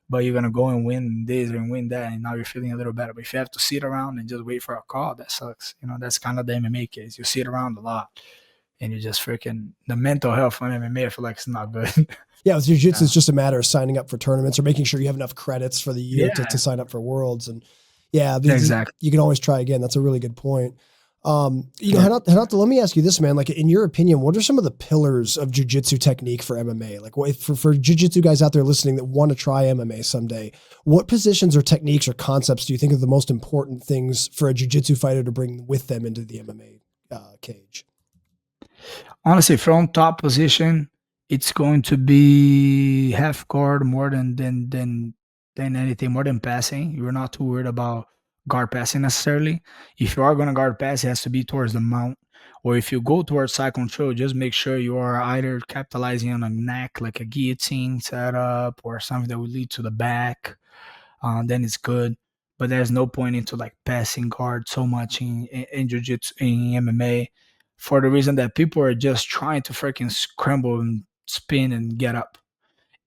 But you're gonna go and win this and win that, and now you're feeling a little better. But if you have to sit around and just wait for a call, that sucks. That's kind of the MMA case. You sit around a lot, and you just freaking the mental health on MMA. I feel like it's not good. Yeah, with jiu-jitsu, Yeah. it's just a matter of signing up for tournaments or making sure you have enough credits for the year to Yeah, sign up for worlds. And yeah, exactly. you can always try again. That's a really good point. Yeah. Renato, let me ask you this, man. Like, in your opinion, what are some of the pillars of jiu-jitsu technique for MMA? Like, what, for jiu-jitsu guys out there listening that want to try MMA someday, what positions or techniques or concepts do you think are the most important things for a jiu-jitsu fighter to bring with them into the MMA cage? Honestly, from top position, it's going to be half guard more than anything, more than passing. You're not too worried about guard passing necessarily. If you are going to guard pass, it has to be towards the mount. Or if you go towards side control, just make sure you are either capitalizing on a neck, like a guillotine setup, or something that will lead to the back. Then it's good. But there's no point into like passing guard so much in jiu-jitsu, in MMA, for the reason that people are just trying to freaking scramble and spin and get up.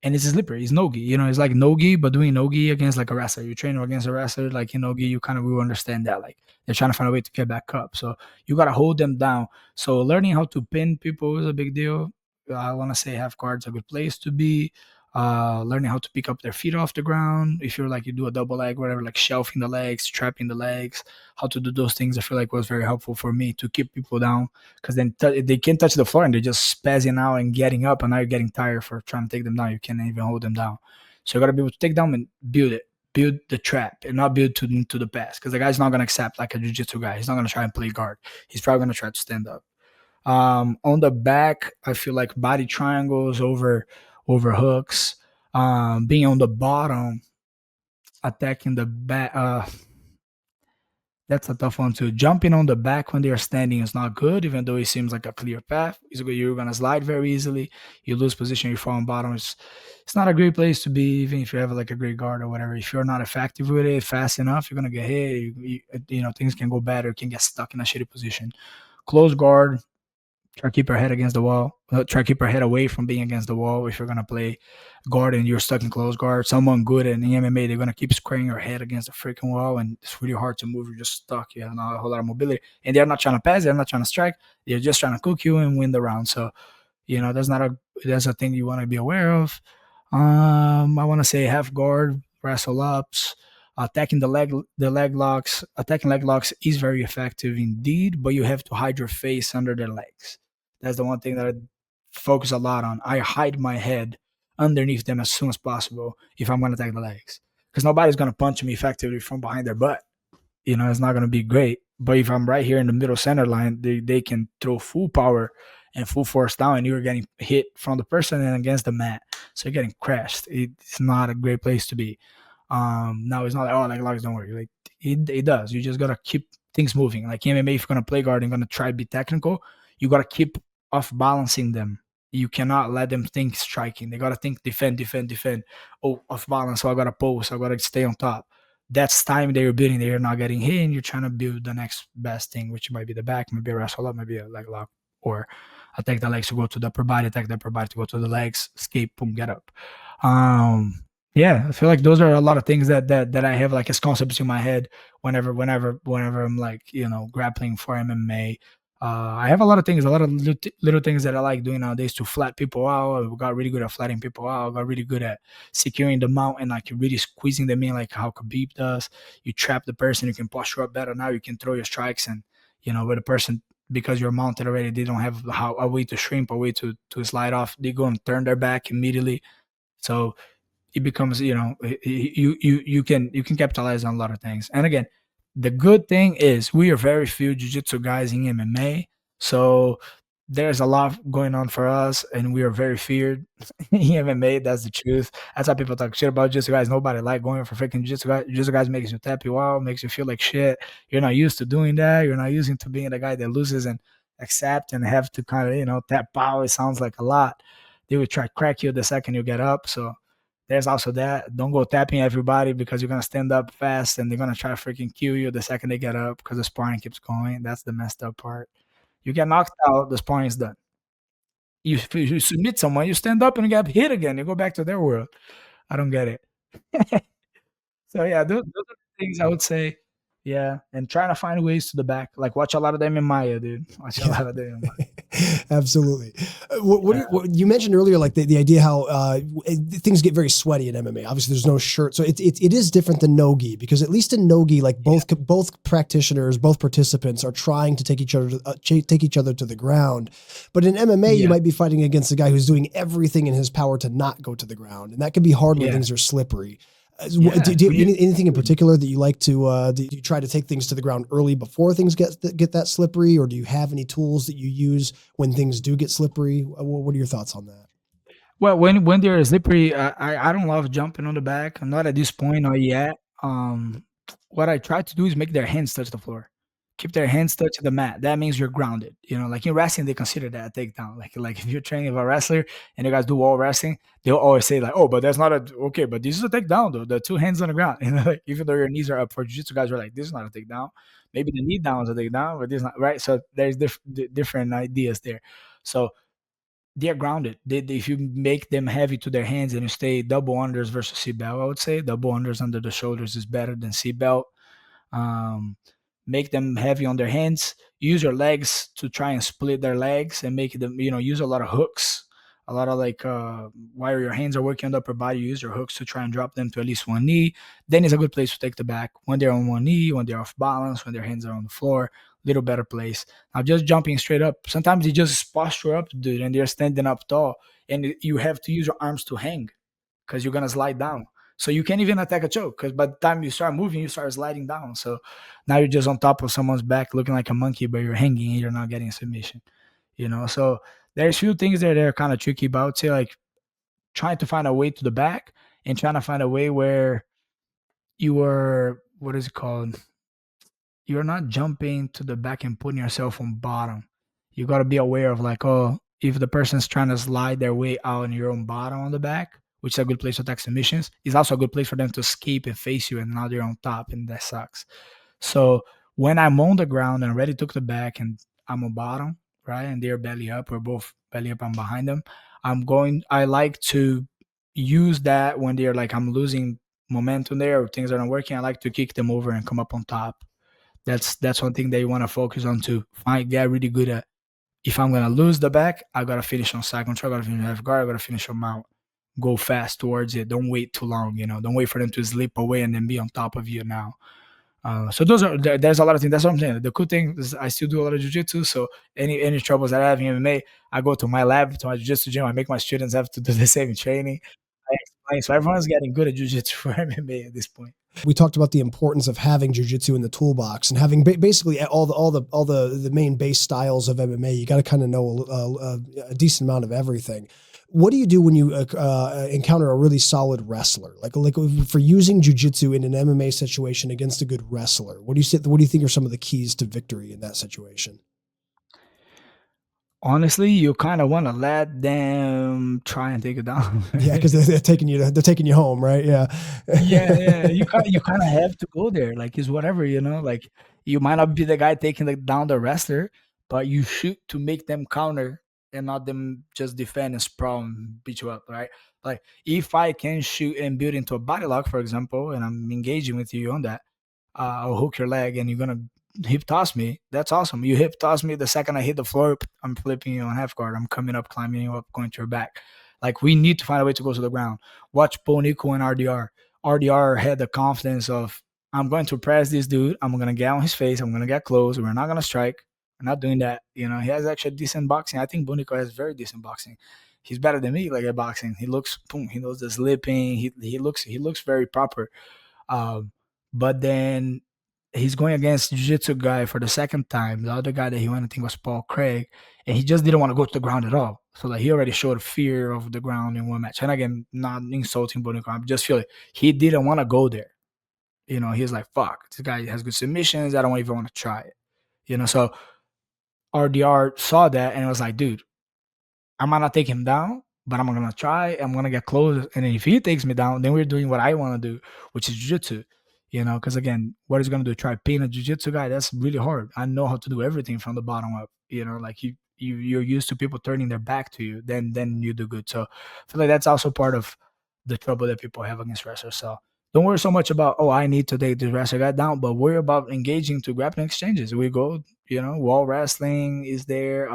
And it's slippery. It's nogi. It's like nogi, but doing nogi against like a wrestler. You train against a wrestler, like in nogi, you kind of will understand that. Like they're trying to find a way to get back up. So you gotta hold them down. So learning how to pin people is a big deal. I want to say half guard's a good place to be. Learning how to pick up their feet off the ground. If you're like you do a double leg, whatever, like shelving the legs, trapping the legs, how to do those things, I feel like was very helpful for me to keep people down, because then they can't touch the floor and they're just spazzing out and getting up, and now you're getting tired for trying to take them down. You can't even hold them down. So you got to be able to take them and build the trap, and not build to the pass, because the guy's not going to accept like a jiu-jitsu guy. He's not going to try and play guard. He's probably going to try to stand up. On the back, I feel like body triangles over hooks. Being on the bottom, attacking the back. That's a tough one too. Jumping on the back when they are standing is not good, even though it seems like a clear path. You're gonna slide very easily. You lose position, you fall on bottom. It's not a great place to be, even if you have like a great guard or whatever. If you're not effective with it fast enough, you're gonna get hit. Things can go bad, or you can get stuck in a shitty position. Close guard, try to keep your head against the wall. Try to keep your head away from being against the wall. If you're gonna play guard and you're stuck in close guard, someone good in the MMA, they're gonna keep squaring your head against the freaking wall, and it's really hard to move. You're just stuck. You have not a whole lot of mobility, and they're not trying to pass. They're not trying to strike. They're just trying to cook you and win the round. So that's a thing you want to be aware of. I want to say half guard, wrestle ups, attacking leg locks is very effective indeed, but you have to hide your face under their legs. That's the one thing that I focus a lot on. I hide my head underneath them as soon as possible if I'm going to attack the legs, because nobody's going to punch me effectively from behind their butt. It's not going to be great, But if I'm right here in the middle center line, they can throw full power and full force down, and you're getting hit from the person and against the mat. So you're getting crashed. It's not a great place to be. Now it's not like, oh, like logs don't work. Like it does. You just gotta keep things moving. Like MMA, if you're gonna play guard and gonna try to be technical, you gotta keep off balancing them. You cannot let them think striking. They gotta think defend, defend, defend. Oh, off balance, so I gotta post, I gotta stay on top. That's time that you're building that you're not getting hit, and you're trying to build the next best thing, which might be the back, maybe a wrestle up, maybe a leg lock, or attack the legs to go to the upper body, attack the upper body to go to the legs, escape, boom, get up. Um, yeah, I feel like those are a lot of things that I have like as concepts in my head whenever I'm like, grappling for MMA. I have a lot of things, a lot of little things that I like doing nowadays to flat people out. I got really good at flattening people out. I got really good at securing the mount and like really squeezing them in, like how Khabib does. You trap the person, you can posture up better. Now you can throw your strikes, and with the person, because you're mounted already, they don't have a way to shrimp, a way to slide off. They go and turn their back immediately. So it becomes, you can capitalize on a lot of things. And again, the good thing is we are very few jiu-jitsu guys in MMA, so there's a lot going on for us, and we are very feared in MMA. That's the truth. That's how people talk shit about jiu-jitsu guys. Nobody like going for freaking jiu-jitsu guys. Jiu-jitsu guys makes you tap you out, makes you feel like shit. You're not used to doing that. You're not used to being the guy that loses and accept and have to kind of tap out. It sounds like a lot. They will try to crack you the second you get up. So there's also that. Don't go tapping everybody, because you're gonna stand up fast and they're gonna try to freaking kill you the second they get up, because the sparring keeps going. That's the messed up part. You get knocked out, the sparring is done. You submit someone, you stand up and you get hit again. You go back to their world. I don't get it. So yeah, those are the things I would say. Yeah, and trying to find ways to the back. Like watch a lot of them in Maya, dude. Watch a Yeah. lot of them in Maya. Absolutely. What you mentioned earlier, like the idea how things get very sweaty in MMA. Obviously, there's no shirt, so it is different than no-gi, because at least in no-gi, like both practitioners, both participants are trying to take each other to the ground. But in MMA, you Yeah, might be fighting against a guy who's doing everything in his power to not go to the ground, and that can be hard when yeah, things are slippery. yeah. Do you anything in particular that you like to? Do you try to take things to the ground early before things get that slippery, or do you have any tools that you use when things do get slippery? What are your thoughts on that? Well, when they're slippery, I don't love jumping on the back. I'm not at this point, not yet. What I try to do is make their hands touch the floor. Keep their hands touch the mat. That means you're grounded. Like in wrestling, they consider that a takedown. Like if you're training with a wrestler and you guys do wall wrestling, they'll always say like, "Oh, but that's not a okay, but this is a takedown though. The two hands on the ground." Like, even though your knees are up, for jiu-jitsu guys, are like, "This is not a takedown. Maybe the knee down is a takedown, but this is not right." So there's different ideas there. So they're grounded. If you make them heavy to their hands and you stay double unders versus seatbelt, I would say double unders under the shoulders is better than seatbelt. Um, make them heavy on their hands. Use your legs to try and split their legs and make them, use a lot of hooks. A lot of like while your hands are working on the upper body, use your hooks to try and drop them to at least one knee. Then it's a good place to take the back when they're on one knee, when they're off balance, when their hands are on the floor. Little better place. Now just jumping straight up. Sometimes you just posture up, dude, and they're standing up tall, and you have to use your arms to hang because you're gonna slide down. So you can't even attack a choke, because by the time you start moving, you start sliding down. So now you're just on top of someone's back, looking like a monkey, but you're hanging and you're not getting submission. So there's few things that are kind of tricky, but I would say like trying to find a way to the back and trying to find a way where you are, what is it called? You're not jumping to the back and putting yourself on bottom. You got to be aware of like, oh, if the person's trying to slide their way out and you're on bottom on the back, which is a good place to attack submissions, is also a good place for them to escape and face you, and now they're on top, and that sucks. So when I'm on the ground and already took the back and I'm on bottom, right, and they're belly up, we're both belly up, I'm behind them. I like to use that when they're like, I'm losing momentum there or things are not working. I like to kick them over and come up on top. That's one thing that you want to focus on to get really good at. If I'm gonna lose the back, I gotta finish on side control, I gotta finish half guard, I gotta finish on mount. Go fast towards it. Don't wait too long. Don't wait for them to slip away and then be on top of you now. So there's a lot of things. That's what I'm saying. The cool thing is I still do a lot of jiu-jitsu. So any troubles that I have in MMA, I go to my lab, to my jiu-jitsu gym. I make my students have to do the same training. I explain. So everyone's getting good at jiu-jitsu for MMA at this point. We talked about the importance of having jujitsu in the toolbox and having basically all the main base styles of MMA. You got to kind of know a decent amount of everything. What do you do when you encounter a really solid wrestler, like for using jujitsu in an MMA situation against a good wrestler? What do you say? What do you think are some of the keys to victory in that situation? Honestly, you kind of want to let them try and take it down. Yeah, because they're taking you home, right? Yeah. Yeah, yeah. You kinda have to go there, like, it's whatever, like, you might not be the guy taking down the wrestler, but you shoot to make them counter and not them just defend and sprawl and beat you up, right? Like, if I can shoot and build into a body lock, for example, and I'm engaging with you on that, I'll hook your leg and you're gonna hip toss me, that's awesome. You hip toss me, the second I hit the floor, I'm flipping you on half guard, I'm coming up, climbing you up, going to your back. Like, we need to find a way to go to the ground. Watch Bo Nico and RDR. RDR had the confidence of, I'm going to press this dude. I'm going to get on his face. I'm going to get close. We're not going to strike. We're not doing that. He has actually decent boxing. I think Bonico has very decent boxing. He's better than me, like at boxing. He looks, boom, he knows the slipping. He looks very proper. Um, but then he's going against jiu-jitsu guy for the second time. The other guy that he went, I think, was Paul Craig, and he just didn't want to go to the ground at all. So like he already showed fear of the ground in one match. And again, not insulting Bonico, I just feel like he didn't want to go there. He's like, fuck, this guy has good submissions. I don't even want to try it. So RDR saw that and was like, dude, I might not take him down, but I'm gonna try. I'm gonna get close, and then if he takes me down, then we're doing what I want to do, which is jiu-jitsu. Because again, what he's gonna do? Try pin a jiu-jitsu guy? That's really hard. I know how to do everything from the bottom up. Like you're used to people turning their back to you, then you do good. So I feel like that's also part of the trouble that people have against wrestlers. So don't worry so much about, oh, I need to take the wrestler guy down, but worry about engaging to grappling exchanges. We go, wall wrestling is there,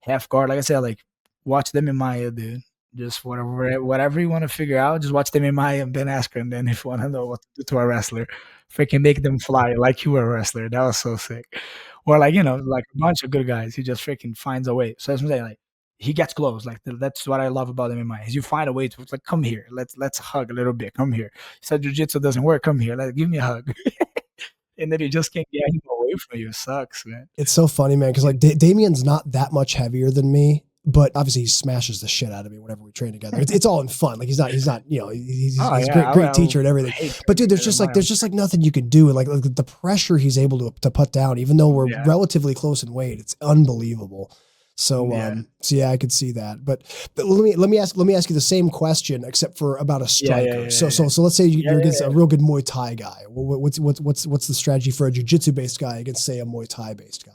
half guard. Like I said, like watch them in Maya, dude. Just whatever you want to figure out, just watch them in Maya and Ben Askren. And then if you want to know what to do to a wrestler, freaking make them fly like you were a wrestler. That was so sick. Or like, like a bunch of good guys. He just freaking finds a way. So that's what I'm saying. Like he gets close. Like that's what I love about MMA is you find a way to like, come here. Let's hug a little bit. Come here. He said jiu-jitsu doesn't work. Come here. Give me a hug. And then you just can't get him away from you. It sucks, man. It's so funny, man, because like Damien's not that much heavier than me, but obviously he smashes the shit out of me whenever we train together. It's all in fun. Like he's not, he's Oh a yeah, great teacher and everything. But dude, there's just like nothing you can do. And like the pressure he's able to put down, even though we're relatively close in weight, it's unbelievable. So, so yeah, I could see that. But let me ask you the same question, except for about a striker. So let's say you're against a real good Muay Thai guy. What's the strategy for a jiu-jitsu based guy against, say, a Muay Thai based guy?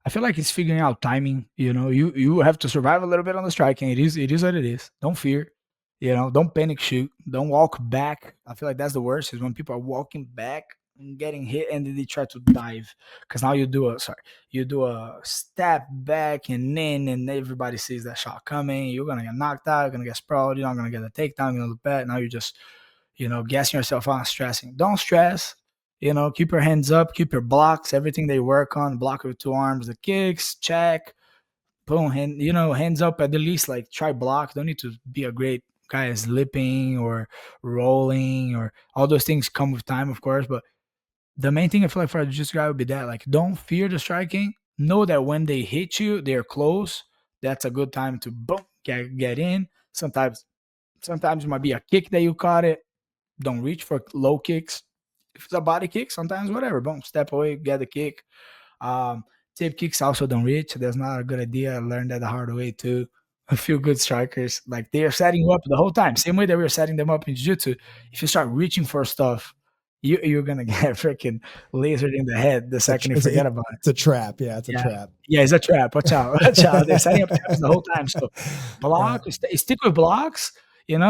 I feel like it's figuring out timing. You have to survive a little bit on the striking. It is what it is. Don't fear. Don't panic shoot. Don't walk back. I feel like that's the worst is when people are walking back and getting hit and then they try to dive. Because now you do a step back and then and everybody sees that shot coming. You're gonna get knocked out, you're gonna get sprawled, you're not gonna get a takedown, you're gonna look bad. Now you're just, gassing yourself out, stressing. Don't stress. Keep your hands up, keep your blocks, everything they work on, block with two arms, the kicks, check, boom, hands up at the least, like try block. Don't need to be a great guy slipping or rolling or all those things come with time, of course. But the main thing I feel like for a jiu-jitsu guy would be that, like, don't fear the striking. Know that when they hit you, they're close. That's a good time to boom, get in. Sometimes it might be a kick that you caught it. Don't reach for low kicks. If it's a body kick, sometimes whatever, boom, step away, get the kick. Tip kicks also don't reach. That's not a good idea. I learned that the hard way too. A few good strikers, like they are setting you up the whole time. Same way that we were setting them up in jiu-jitsu. If you start reaching for stuff, you're gonna get freaking lasered in the head the second you forget about it. It's a trap. Yeah, it's a trap. Yeah, it's a trap. Watch out. Watch out. They're setting up traps the whole time. So block, stick with blocks,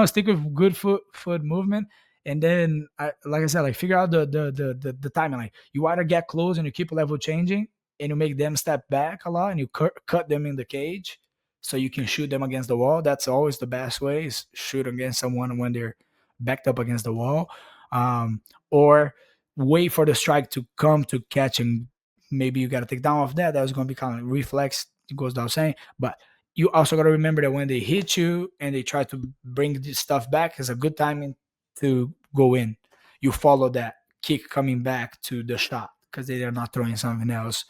stick with good foot movement. And then, like I said, like figure out the timing. Like you either get close and you keep level changing, and you make them step back a lot, and you cut them in the cage, so you can shoot them against the wall. That's always the best way: is shoot against someone when they're backed up against the wall, or wait for the strike to come to catch, and maybe you got to take down off that. That was going to be kind of reflex. It goes without saying, but you also got to remember that when they hit you and they try to bring this stuff back, it's a good timing to go in. you follow that kick coming back to the shot because they are not throwing something else.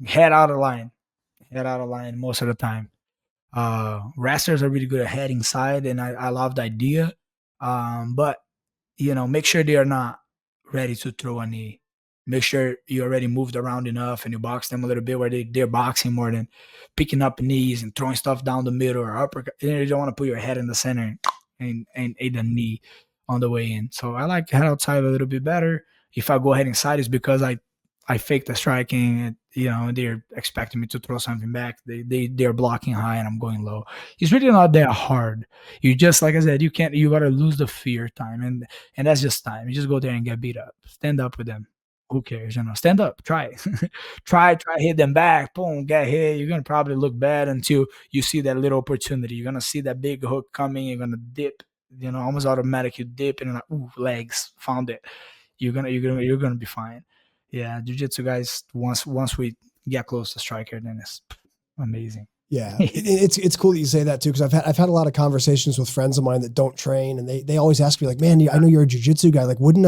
Head out of line, most of the time. Wrestlers are really good at head inside, and I love the idea. But make sure they are not ready to throw a knee. Make sure you already moved around enough and you box them a little bit where they're boxing more than picking up knees and throwing stuff down the middle or uppercut. You don't want to put your head in the center and aid the knee on the way in. So I like head outside a little bit better. If I go head inside, it's because I fake the striking, and they're expecting me to throw something back. They're blocking high and I'm going low. It's really not that hard. You just, like I said, you gotta lose the fear time, and that's just time. You just go there and get beat up. Stand up with them. Who cares? Stand up, try it. try hit them back, boom, get hit. You're gonna probably look bad until you see that little opportunity. You're gonna see that big hook coming, you're gonna dip, almost automatic. You dip and like, ooh, legs, found it. You're gonna be fine. Yeah, jiu-jitsu guys, once we get close to striker, then it's amazing. Yeah, it's cool that you say that too, because I've had a lot of conversations with friends of mine that don't train, and they always ask me like, man, I know you're a jiu-jitsu guy. Like, wouldn't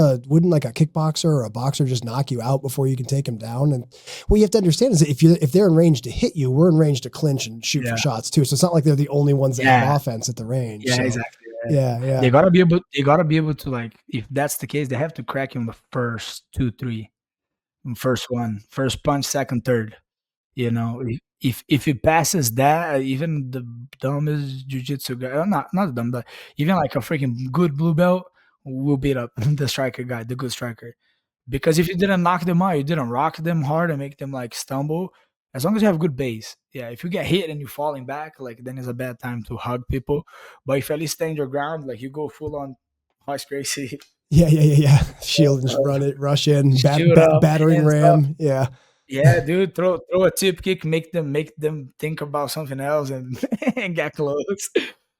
like a kickboxer or a boxer just knock you out before you can take him down? And what you have to understand is that if they're in range to hit you, we're in range to clinch and shoot for shots too. So it's not like they're the only ones that have offense at the range. Yeah, so, exactly. Yeah. They gotta be able to, like, if that's the case, they have to crack you in the first 2, 3. First one, first punch, second, third. If it passes that, even the dumbest jiu-jitsu guy, not the dumb, but even like a freaking good blue belt will beat up the striker guy, the good striker. Because if you didn't knock them out, you didn't rock them hard and make them like stumble. As long as you have good base, yeah. If you get hit and you're falling back, like then it's a bad time to hug people. But if you at least stand your ground, like you go full on horse crazy. Yeah. Shield and rush in, battering ram. Yeah. Yeah, dude, throw a tip kick, make them think about something else and and get close.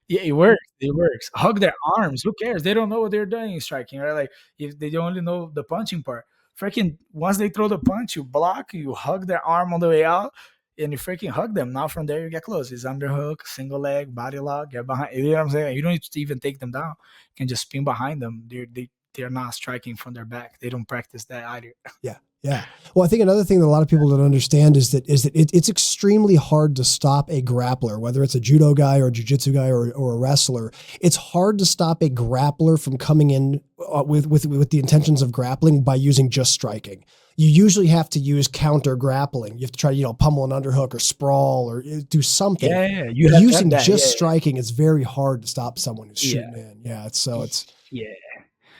Yeah, it works. It works. Hug their arms. Who cares? They don't know what they're doing in striking, right? Like if they only know the punching part. Freaking once they throw the punch, you block, you hug their arm on the way out, and you freaking hug them. Now from there you get close. It's underhook, single leg, body lock, get behind. You know what I'm saying? You don't need to even take them down. You can just spin behind them. They're not striking from their back. They don't practice that either. Yeah. Well, I think another thing that a lot of people don't understand is that it's extremely hard to stop a grappler, whether it's a judo guy or a jiu-jitsu guy or a wrestler. It's hard to stop a grappler from coming in with the intentions of grappling by using just striking. You usually have to use counter grappling. You have to try to, pummel an underhook or sprawl or do something. Yeah. Using just striking is very hard to stop someone who's shooting in. Yeah.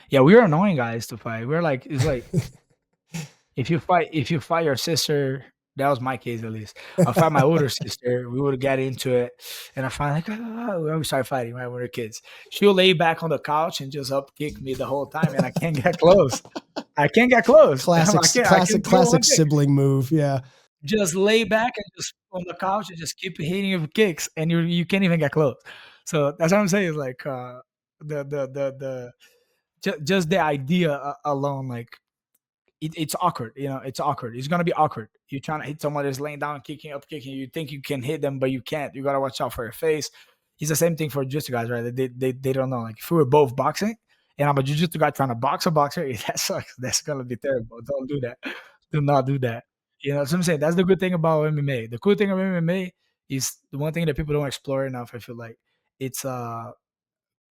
Yeah. We were annoying guys to fight. We're like, it's like, if you fight your sister, that was my case at least. I fight my older sister, we would get into it, and I find like when we started fighting when we were kids. She'll lay back on the couch and just up kick me the whole time, and I can't get close. Classic sibling move. Yeah. Just lay back and just on the couch and just keep hitting you with kicks, and you can't even get close. So that's what I'm saying. Is like just the idea alone, like. It's awkward, it's awkward. It's going to be awkward. You're trying to hit someone that's laying down, kicking. You think you can hit them, but you can't. You got to watch out for your face. It's the same thing for jiu-jitsu guys, right? They don't know. Like if we were both boxing and I'm a jiu-jitsu guy trying to box a boxer, that sucks. That's going to be terrible. Don't do that. Do not do that. That's what I'm saying. That's the good thing about MMA. The cool thing about MMA is the one thing that people don't explore enough, I feel like. It's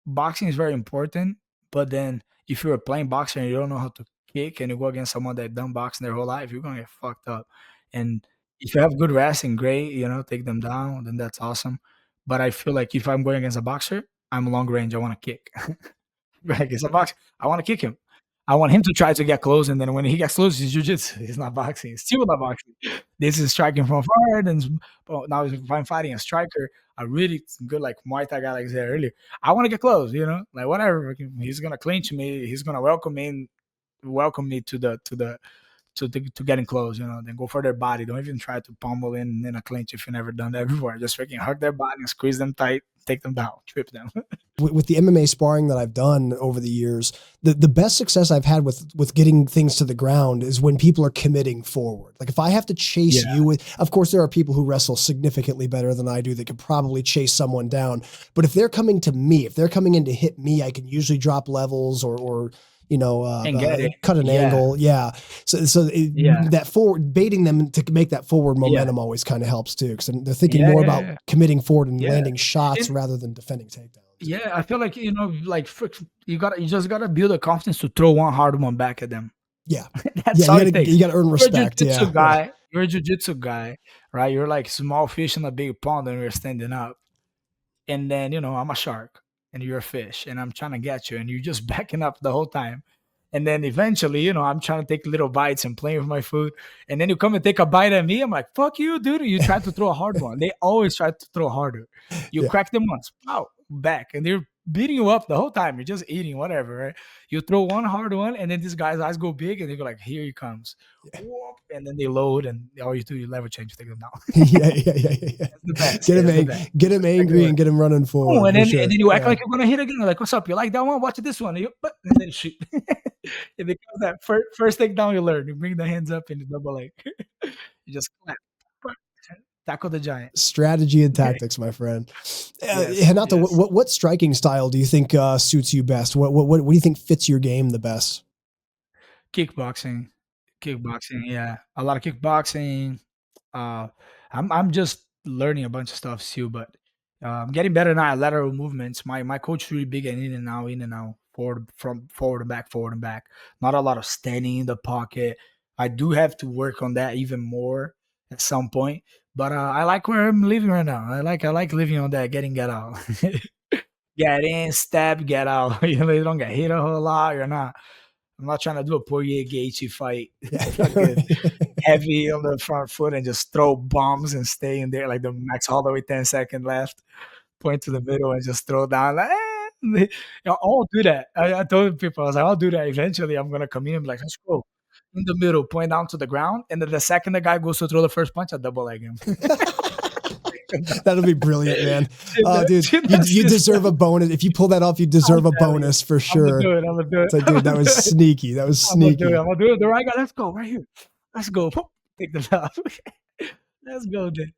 boxing is very important, but then if you're a playing boxer and you don't know how to kick and you go against someone that done boxing their whole life, you're gonna get fucked up. And if you have good wrestling, great, take them down, then that's awesome. But I feel like if I'm going against a boxer, I'm long range, I want to kick. Right, against a boxer, I want to kick him. I want him to try to get close, and then when he gets close, he's jiu-jitsu. He's not boxing. He's still not boxing. This is striking from far, and now if I'm fighting a striker, a really good like Muay Thai guy like I said earlier, I want to get close, like whatever. He's gonna clinch me. He's gonna welcome me to getting close, then go for their body. Don't even try to pummel in a clinch if you've never done that before. Just freaking hug their body and squeeze them tight, take them down, trip them. With the MMA sparring that I've done over the years, the best success I've had with getting things to the ground is when people are committing forward. Like if I have to chase you of course there are people who wrestle significantly better than I do that could probably chase someone down. But if they're coming to me, if they're coming in to hit me, I can usually drop levels or And get it. cut an Yeah. angle. Yeah. Yeah. That forward baiting them to make that forward Yeah. momentum always kind of helps too. Cause they're thinking Yeah, more yeah, about yeah. committing forward and Yeah. landing shots And rather than defending takedowns. yeah, I feel like, like you just gotta build the confidence to throw one hard one back at them. Yeah. That's Yeah. all it takes. You gotta earn You're a respect. Yeah. jujitsu Yeah. guy. You're a jujitsu guy, right? You're like small fish in a big pond and we're standing up. And then, I'm a shark and you're a fish and I'm trying to get you and you're just backing up the whole time. And then eventually, I'm trying to take little bites and playing with my food. And then you come and take a bite at me. I'm like, fuck you, dude. You try to throw a hard one. They always try to throw harder. You Yeah. crack them once, pow, back. And they're beating you up the whole time. You're just eating, whatever, right? You throw one hard one, and then this guy's eyes go big and they go like, here he comes. Whoop, and then they load, and all you do, you lever change, take them down. Yeah. That's the best. Get him, That's the best. get him angry and get him running forward. Oh, and then sure. and then you act like you're gonna hit again. You're like, what's up? You like that one? Watch this one. And then shoot. It becomes that first takedown you learn. You bring the hands up and you double leg. You just clap. Tackle the giant. Strategy and tactics, my friend. Yes, Renato, yes. what striking style do you think suits you best? What do you think fits your game the best? Kickboxing. Kickboxing, yeah. A lot of kickboxing. Uh, I'm just learning a bunch of stuff too, but I'm getting better now at lateral movements. My coach is really big at in and out, forward from forward and back, forward and back. Not a lot of standing in the pocket. I do have to work on that even more at some point. But I like where I'm living right now. I like living on that, get out. Get in, stab, get out. You don't get hit a whole lot. I'm not trying to do a Poirier Gaethje fight. Fucking heavy on the front foot and just throw bombs and stay in there like the Max Holloway 10-second left, point to the middle and just throw down. Like, I'll do that. I told people, I was like, I'll do that. Eventually, I'm gonna come in and be like, let's go in the middle, point down to the ground, and then the second the guy goes to throw the first punch, I double leg him. That'll be brilliant, man. Dude, you That's deserve a bonus. If you pull that off, you deserve a bonus for sure. I'm gonna do it. It's like, dude, that was sneaky. That was sneaky. I'm gonna do it. The right guy. Let's go right here. Let's go. Take the off. Let's go then.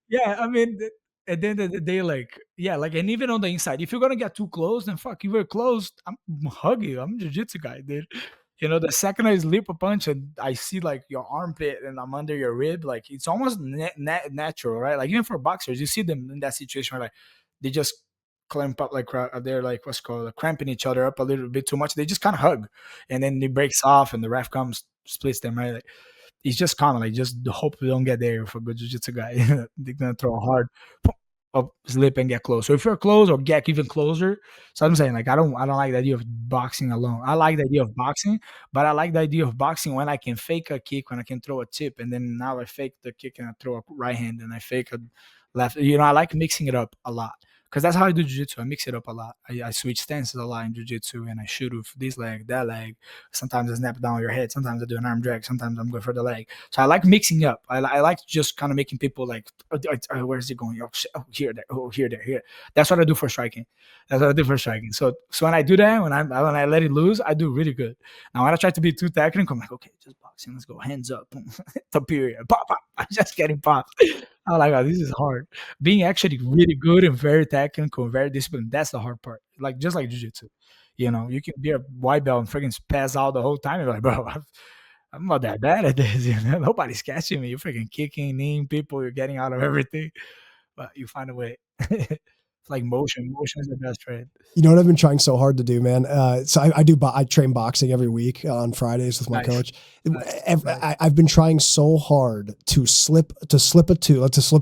Yeah, I mean, at the end of the day, like, yeah, like, and even on the inside, if you're gonna get too close, then fuck, you were close. I'm hug you. I'm a jiu-jitsu guy, dude. The second I slip a punch and I see like your armpit and I'm under your rib, like it's almost natural, right? Like even for boxers, you see them in that situation where like they just clamp up, like they're like what's called cramping each other up a little bit too much. They just kind of hug, and then it breaks off, and the ref comes splits them, right? Like, it's just kind of like just hope we don't get there for a good jiu-jitsu guy. They're gonna throw hard, up, slip and get close. So if you're close or get even closer, so I'm saying like I don't like the idea of boxing alone. I like the idea of boxing, but I like the idea of boxing when I can fake a kick, when I can throw a tip, and then now I fake the kick and I throw a right hand and I fake a left. I like mixing it up a lot. Because that's how I do jiu-jitsu. I mix it up a lot. I switch stances a lot in jiu-jitsu, and I shoot with this leg, that leg. Sometimes I snap down your head. Sometimes I do an arm drag. Sometimes I'm going for the leg. So I like mixing up. I like just kind of making people like, where's it going? Oh, shit. Oh, here, there. Oh, here, there, here. That's what I do for striking. So when I do that, when I let it loose, I do really good. Now when I try to be too technical, I'm like, okay, just boxing. Let's go. Hands up. Superior. Pop, pop. I'm just getting popped. I'm like, oh, this is hard. Being actually really good and very technical and very disciplined, that's the hard part. Like just like jiu-jitsu. You can be a white belt and freaking pass out the whole time. You're like, bro, I'm not that bad at this. Nobody's catching me. You're freaking kicking, kneeing people. You're getting out of everything, but you find a way. It's like motion. Motion is the best friend. You know what I've been trying so hard to do, man? So I train boxing every week on Fridays with my coach. Nice. I've been trying so hard to slip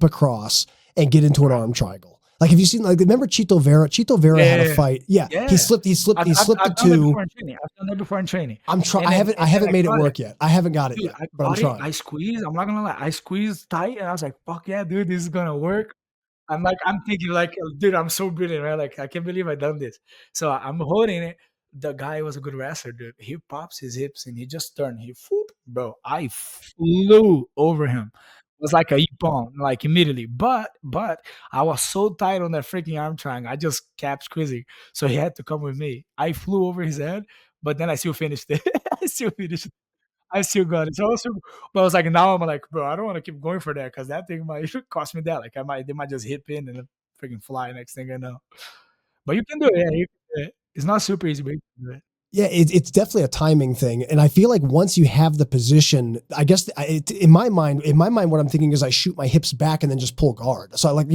across and get into an arm triangle. Like, have you seen, like, remember Chito Vera? Chito Vera had a fight. Yeah. He slipped the two. I've done that before in training. I'm trying. I haven't made it work yet. I haven't got it yet, but I'm trying. I squeezed. I'm not gonna lie. I squeezed tight, and I was like, "Fuck yeah, dude, this is gonna work." I'm thinking like, dude, I'm so brilliant, right? Like, I can't believe I done this. So I'm holding it. The guy was a good wrestler, dude. He pops his hips and he just turned. Bro, I flew over him. It was like a ippon, like immediately. But I was so tight on that freaking arm triangle, I just kept squeezing. So he had to come with me. I flew over his head, but then I still finished it. I still finished it. I still got it. So but I was like, now I'm like, bro, I don't want to keep going for that because that thing might cost me that. Like they might just hit pin and then freaking fly next thing I know. But you can do it. Yeah, you can do it. It's not super easy, but you can do it. Yeah, it's definitely a timing thing, and I feel like once you have the position, I guess in my mind, what I'm thinking is I shoot my hips back and then just pull guard. So I like,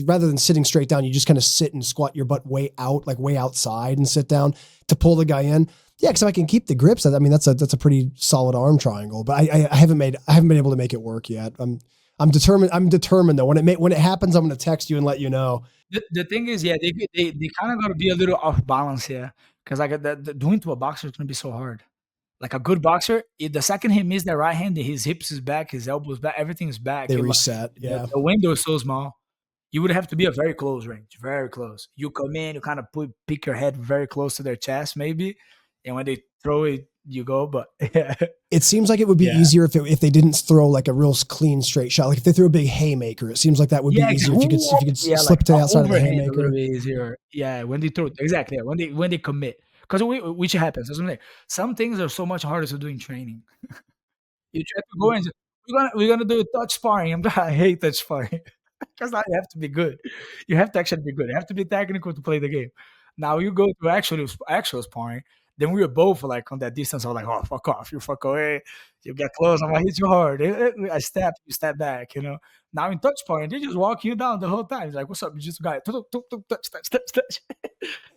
rather than sitting straight down, you just kind of sit and squat your butt way out, like way outside, and sit down to pull the guy in. Yeah, because if I can keep the grips, I mean that's a pretty solid arm triangle. But I haven't been able to make it work yet. I'm determined. I'm determined though. When it happens, I'm going to text you and let you know. The thing is, yeah, they kind of got to be a little off balance here, because like doing to a boxer is gonna be so hard. Like a good boxer, the second he misses that right hand, his hips is back, his elbows back, everything's back. They reset. Yeah, The window is so small. You would have to be a very close range, very close. You come in, you kind of pick your head very close to their chest, maybe, and when they throw it, you go. But yeah, it seems like it would be easier if they didn't throw like a real clean straight shot. Like if they threw a big haymayker, it seems like that would be easier if you could slip like to the outside of the overhand a haymaker. little bit easier. Yeah, when they throw exactly, yeah, when they commit, because which happens, doesn't it? Some things are so much harder to do in training. You try to go and say, we're gonna do touch sparring. I hate touch sparring. Because now you have to be good. You have to actually be good. You have to be technical to play the game. Now you go to actual sparring, then we were both like on that distance. I was like, "Oh, fuck off! You fuck away! You get close. I'm gonna hit you hard." I step, you step back. Now in touch sparring, they just walk you down the whole time. It's like, "What's up? You just got touch, touch."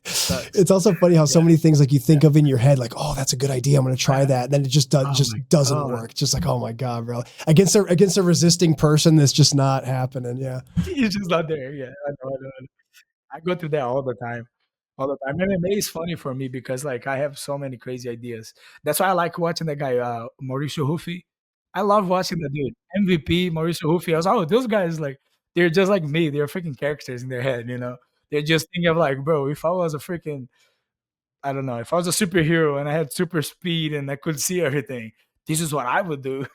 Sucks. It's also funny how so Yeah. many things like you think of in your head, like, "Oh, that's a good idea. I'm going to try that." And then it just Oh doesn't my god! work. Just like, "Oh my god, bro!" Against a resisting person, that's just not happening. Yeah. He's just not there. Yeah, I know. I go through that all the time. All the time. MMA is funny for me because like I have so many crazy ideas. That's why I like watching that guy, Mauricio Hufi. I love watching the dude. MVP, Mauricio Hufi. I was like, oh, those guys like they're just like me. They're freaking characters in their head. They're just thinking of like, bro, if I was a freaking I don't know, if I was a superhero and I had super speed and I could see everything, this is what I would do.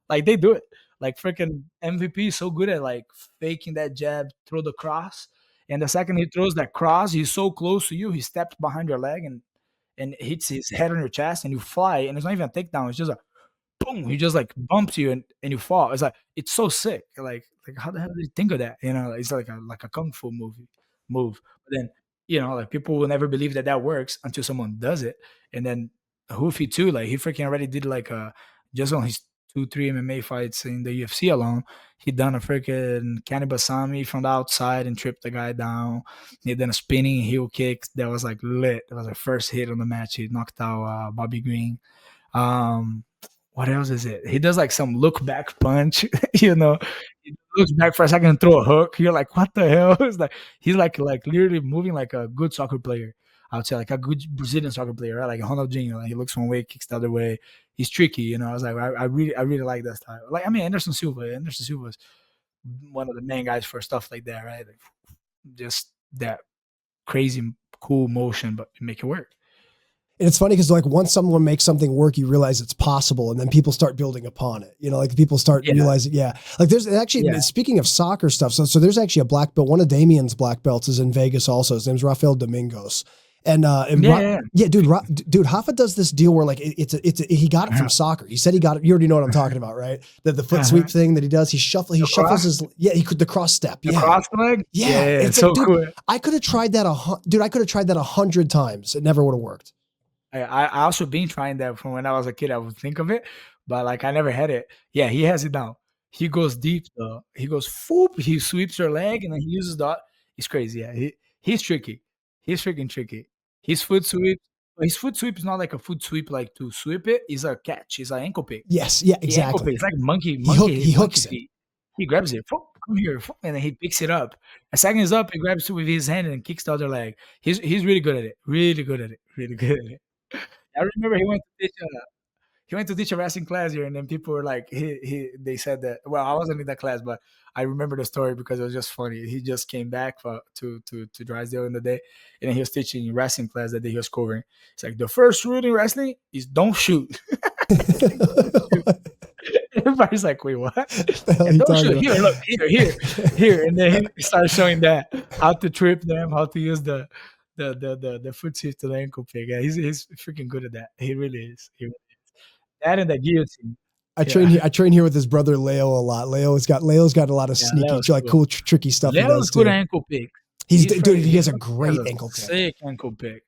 Like they do it. Like freaking MVP is so good at like faking that jab, throw the cross. And the second he throws that cross, he's so close to you, he steps behind your leg and hits his head on your chest and you fly. And it's not even a takedown, it's just a boom, he just like bumps you and you fall. It's like it's so sick. Like how the hell did you think of that? It's like a kung fu move. But then like people will never believe that that works until someone does it. And then Hoofy too, like he freaking already did like just on his 2-3 MMA fights in the UFC alone, he done a freaking Kanibasami from the outside and tripped the guy down. He done a spinning heel kick that was like lit. That was the first hit on the match. He knocked out Bobby Green. Um, what else is it? He does like some look back punch, you know. He looks back for a second and throw a hook. You're like, what the hell? It's like he's like literally moving like a good soccer player. I would say like a good Brazilian soccer player, right? Like Ronaldinho. Like he looks one way, kicks the other way. He's tricky. I was like, I really like that style. Like I mean, Anderson Silva. Anderson Silva is one of the main guys for stuff like that, right? Like, just that crazy cool motion, but make it work. And it's funny because like once someone makes something work, you realize it's possible, and then people start building upon it. Like people start realizing, Like there's actually speaking of soccer stuff. So there's actually a black belt. One of Damien's black belts is in Vegas. Also, his name's Rafael Domingos. Dude, Hoffa does this deal where like he got it from soccer. He said he got it. You already know what I'm talking about, right? The foot sweep thing that he does. He shuffles his the cross step. The cross leg. Yeah, it's so dude, cool. I could have tried that 100 times. It never would have worked. I also been trying that from when I was a kid. I would think of it, but like I never had it. Yeah, he has it now. He goes deep though. He goes foop. He sweeps your leg and then he uses the. It's crazy. Yeah, he's tricky. He's freaking tricky. His foot sweep. His foot sweep is not like a foot sweep like to sweep it. It's a catch. It's an ankle pick. Yes. Yeah. Exactly. It's like monkey. He hooks it. Feet. He grabs it. Come here, and then he picks it up. A second is up. He grabs it with his hand and kicks the other leg. He's really good at it. Really good at it. Really good at it. I remember he went to teach a wrestling class here, and then people were like, they said that. Well, I wasn't in that class, but I remember the story because it was just funny. He just came back to Drysdale in the day, and then he was teaching wrestling class that day he was covering. It's like the first rule in wrestling is don't shoot. Everybody's like, wait, what? Don't shoot. Here, look, here. And then he started showing that how to trip them, how to use the foot shift to the ankle pick. Yeah, he's freaking good at that. He really is. That and the guillotine. I train here with his brother Leo a lot. Leo's got a lot of sneaky, cool, tricky stuff. Leo's good ankle pick. He has a great ankle pick. Sick ankle pick.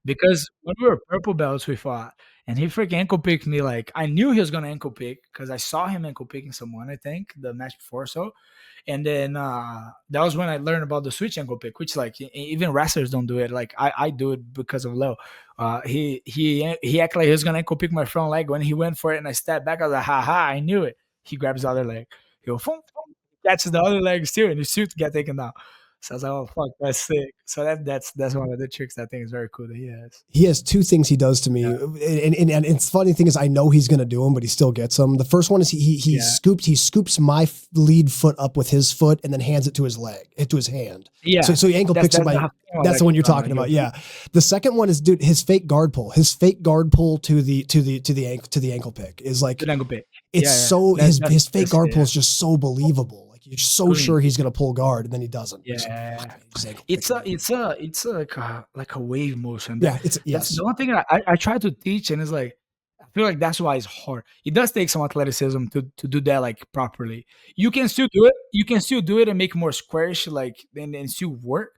because when we were purple belts, we fought, and he freaking ankle picked me. Like I knew he was gonna ankle pick because I saw him ankle picking someone. I think the match before, so and then that was when I learned about the switch ankle pick, which like even wrestlers don't do it. Like I do it because of Leo. He acted like he was gonna ankle pick my front leg. When he went for it and I stepped back, I was like, ha ha, I knew it. He grabs the other leg. He goes, boom, boom, catches the other leg too, and his suit get taken down. So I was like, oh fuck, that's sick. So that's one of the tricks I think is very cool that he has. He has two things he does to me, Yeah. and it's funny thing is I know he's going to do them, but he still gets them. The first one is he Yeah. scoops my lead foot up with his foot and then hands it to his leg, to his hand. Yeah. So he ankle picks it by. That's the one you're talking about. Yeah. The second one is, dude, his fake guard pull. His fake guard pull to the ankle pick is like Ankle pick. it's Yeah, so his fake guard pull is just so believable. Like you're so Clean. sure he's gonna pull guard and then he doesn't. Yeah. It's like a wave motion. Yeah, That's the one thing I try to teach, and it's like I feel like that's why it's hard. It does take some athleticism to do that like properly. You can still do it. You can still do it and make more squarish, like and still work.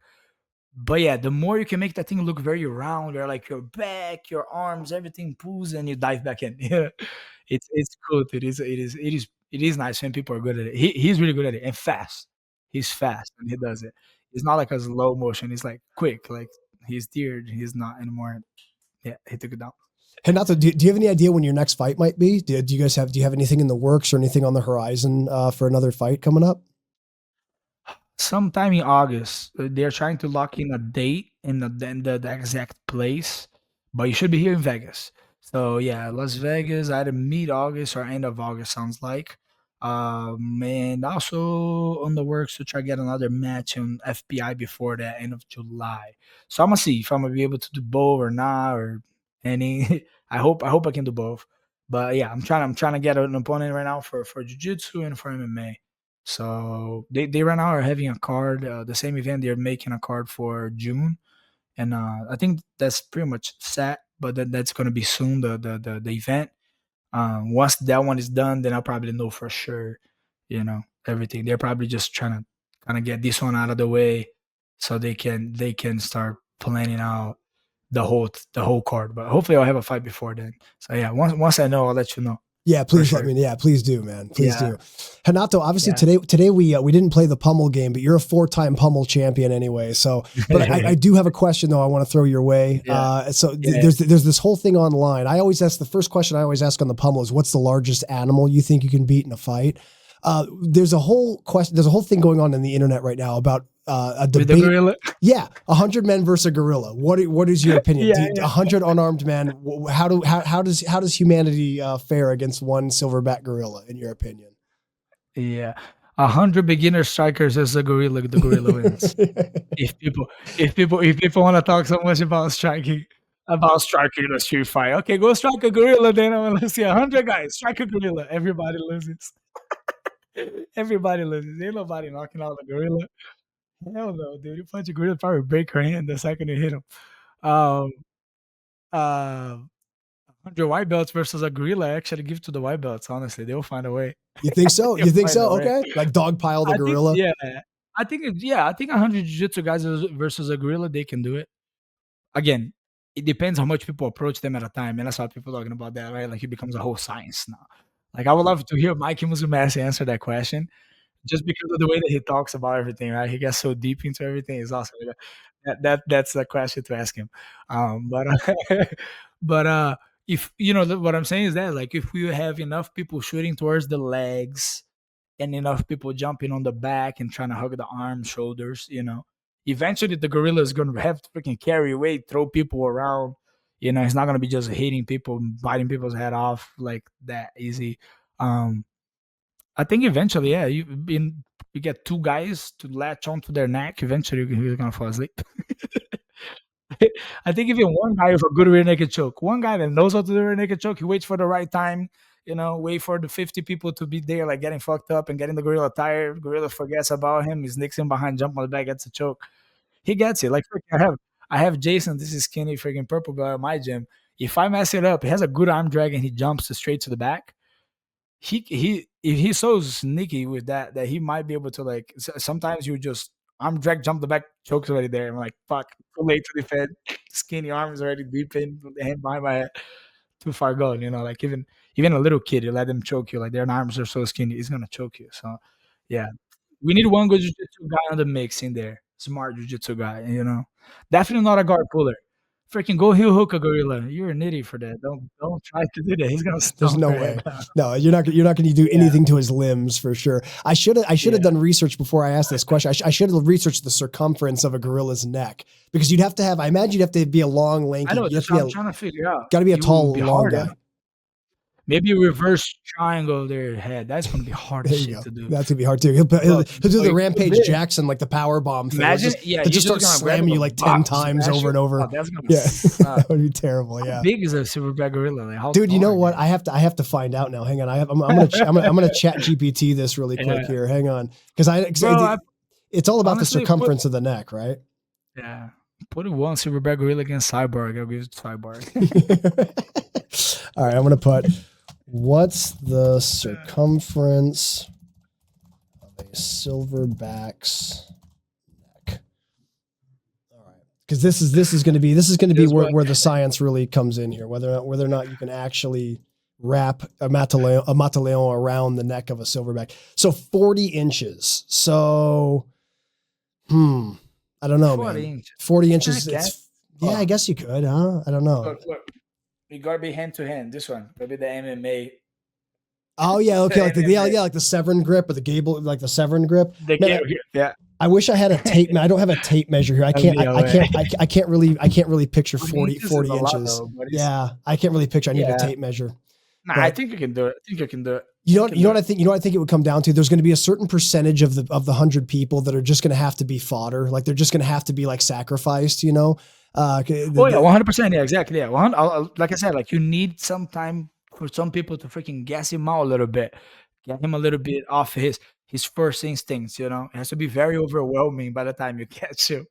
But yeah, the more you can make that thing look very round, or like your back, your arms, everything pulls, and you dive back in. Yeah, it's cool. It is nice when people are good at it. He's really good at it and fast. He's fast and he does it. It's not like a slow motion. It's like quick. Like he's steered. He's not anymore. Yeah, he took it down. Renato, do you have any idea when your next fight might be? Do you have anything in the works or anything on the horizon for another fight coming up? Sometime in August, they're trying to lock in a date in the exact place, but you should be here in Vegas. So yeah, Las Vegas, either mid August or end of August sounds like. And also on the works to try to get another match in FPI before the end of July. So I'm gonna see if I'm gonna be able to do both or not or any. I hope I can do both. But yeah, I'm trying to get an opponent right now for jiu-jitsu and for MMA. So they right now are having a card, the same event they're making a card for June, and I think that's pretty much set. But that's gonna be soon the event. Once that one is done, then I'll probably know for sure, everything. They're probably just trying to kind of get this one out of the way, so they can start planning out the whole card. But hopefully I'll have a fight before then. So yeah, once I know, I'll let you know. Yeah, please let me. Yeah, please do, man. Please do. Renato, obviously Yeah. today we didn't play the pummel game, but you're a 4-time pummel champion anyway. So, but I do have a question though. I want to throw your way. There's this whole thing online. The first question I always ask on the pummel is, what's the largest animal you think you can beat in a fight? There's a whole thing going on in the internet right now about a debate. With the gorilla? Yeah, 100 men versus a gorilla. What is your opinion? 100 unarmed men. How does humanity fare against one silverback gorilla? In your opinion? Yeah. 100 beginner strikers as the gorilla wins. If people want to talk so much about striking in a street fight, okay, go strike a gorilla then. Let's see 100 guys strike a gorilla. Everybody loses. Everybody loses. Ain't nobody knocking out the gorilla. Hell no, dude. You punch a gorilla, probably break her hand the second you hit him. Um, uh, 100 white belts versus a gorilla. I actually give to the white belts. Honestly, they'll find a way. You think so? You think so? Okay, like dogpile the gorilla. I think 100 jiu-jitsu guys versus a gorilla, they can do it. Again, it depends how much people approach them at a time, and that's why people are talking about that, right? Like it becomes a whole science now. Like I would love to hear Mikey Musumeci answer that question, just because of the way that he talks about everything, right? He gets so deep into everything. It's awesome. That's the question to ask him. But but if what I'm saying is that like if we have enough people shooting towards the legs and enough people jumping on the back and trying to hug the arms, shoulders, eventually the gorilla is gonna have to freaking carry weight, throw people around. It's not gonna be just hitting people, biting people's head off like that easy. I think eventually, yeah, you get two guys to latch onto their neck. Eventually, you're gonna fall asleep. I think even one guy with a good rear naked choke, one guy that knows how to do rear naked choke, he waits for the right time. Wait for the 50 people to be there, like getting fucked up and getting the gorilla tired. Gorilla forgets about him. He sneaks in behind, jump on the back, gets a choke. He gets it. Like I have Jason. This is skinny freaking purple belt at my gym. If I mess it up, he has a good arm drag and he jumps straight to the back. If he's so sneaky with that he might be able to, like, sometimes you just arm drag, jump the back, choke's already there. I'm like, fuck, too late to defend. Skinny arms already deep in, the hand behind my head, too far gone. Like even a little kid, you let them choke you, like their arms are so skinny, it's gonna choke you. So yeah, we need one good jiu-jitsu guy on the mix in there. Smart jiu-jitsu guy. Definitely not a guard puller. Freaking go heel hook a gorilla. You're an idiot for that. Don't try to do that. He's gonna There's stomp no your head way. down. No, you're not going to do Yeah. anything to his limbs for sure. I should have Yeah. done research before I asked this question. I should have researched the circumference of a gorilla's neck, because you'd have to have, I imagine you'd have to be a long, lanky, I know, you have that's to be what I'm trying to figure out. got to be a It tall, would be long hard, guy. Maybe reverse triangle their head. That's gonna be hard There as you shit go. to do. That's gonna be hard too. He'll do the Like, Rampage big. Jackson, like the power bomb thing. Imagine, he'll just start slamming you like 10 times over and over. Oh, that's gonna Yeah, suck. that would be terrible. How Yeah, big is a silverback gorilla? Like, how dude. You know tall what? are I have to find out now. Hang on. I'm gonna chat GPT this really quick Yeah. here. Hang on, because they? Bro, it's all about honestly, the circumference of the neck, right? yeah. Put one silverback gorilla against Cyborg. I'll give it to Cyborg. All right, I'm gonna put, what's the circumference of a silverback's neck? All right, because this is going to be where the science really comes in here. Whether or not you can actually wrap a mataleon around the neck of a silverback. So 40 inches. So, I don't know, 40 man. inches. 40 inches. I I guess you could, huh? I don't know. Look. You gotta be hand to hand. This one, maybe the MMA. Oh yeah, okay, like like the Severn grip or the Gable, like the Severn grip. Yeah. I wish I had a tape. I don't have a tape measure here. I can't really picture 40 inches. Yeah, I can't really picture. I need a tape measure. Nah, I think you can do it. You know what I think? You know what I think it would come down to? There's going to be a certain percentage of the 100 people that are just going to have to be fodder. Like they're just going to have to be like sacrificed. Oh yeah, 100%. Yeah, exactly. Yeah, like I said, like you need some time for some people to freaking gas him out a little bit, get him a little bit off his first instincts. It has to be very overwhelming by the time you catch him.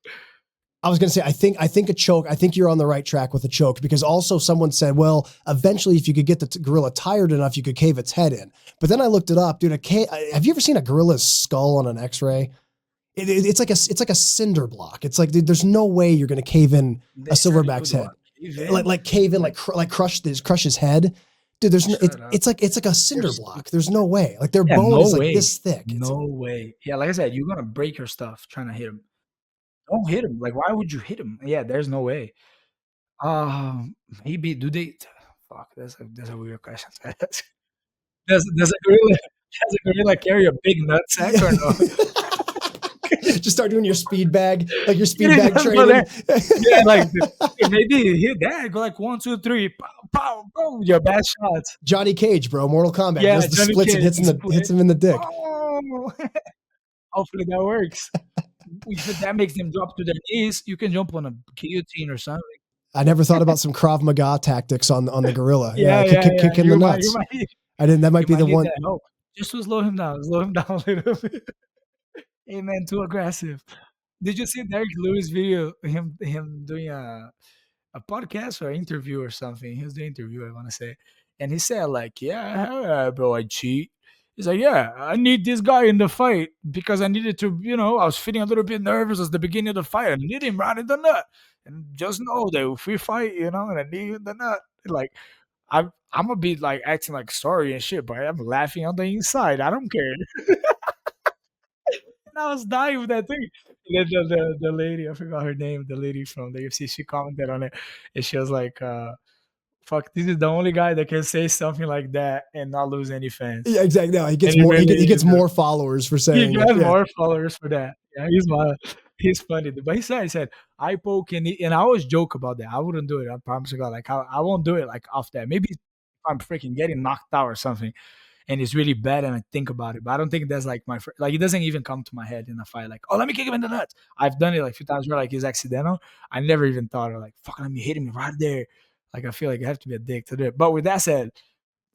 I was going to say, I think a choke. I think you're on the right track with a choke, because also someone said, well, eventually, if you could get the gorilla tired enough, you could cave its head in. But then I looked it up, dude. Have you ever seen a gorilla's skull on an X-ray? It's like a cinder block. It's like, dude, there's no way you're going to cave in a silverback's head, like cave in, like crush his head. Dude, it's like a cinder block. There's no way. Like their bone is like this thick. No way. Yeah, like I said, you're gonna break your stuff trying to hit him. Don't hit him. Like, why would you hit him? Yeah, there's no way. Maybe do they? Fuck, that's a weird question. Does a gorilla carry a big nutsack or no? Just start doing your speed bag, like your speed bag training. Yeah, like maybe hit that. Go like 1, 2, 3, pow, pow, boom. Your best shots. Johnny Cage, bro, Mortal Kombat. Yeah, does the splits and hits him in the dick. Oh. Hopefully that works. If that makes them drop to their knees, you can jump on a guillotine or something. I never thought about some Krav Maga tactics on the gorilla. Kick in the nuts. I didn't. That might be the one. Just to slow him down a little bit. Hey man, too aggressive. Did you see Derek Lewis video? Him doing a podcast or interview or something. He was the interview, I want to say, and he said like, "Yeah, bro, I cheat." He's like, "Yeah, I need this guy in the fight because I needed to, I was feeling a little bit nervous at the beginning of the fight. I need him right in the nut, and just know that if we fight, and I need you in the nut, like." I'm gonna be like acting like sorry and shit, but I'm laughing on the inside. I don't care. And I was dying with that thing. The lady, I forgot her name, the lady from the UFC, she commented on it, and she was like, "Fuck, this is the only guy that can say something like that and not lose any fans." Yeah, exactly. No, he gets more. He gets more followers for saying. He gets more followers for that. Yeah, he's funny. But he said, I poke and I always joke about that. I wouldn't do it. I promise you God. Like I won't do it like off that. Maybe if I'm freaking getting knocked out or something, and it's really bad, and I think about it. But I don't think that's like like it doesn't even come to my head in a fight. Like, oh, let me kick him in the nuts. I've done it like a few times where like it's accidental. I never even thought of like, fuck, let me hit him right there. Like I feel like I have to be a dick to do it. But with that said,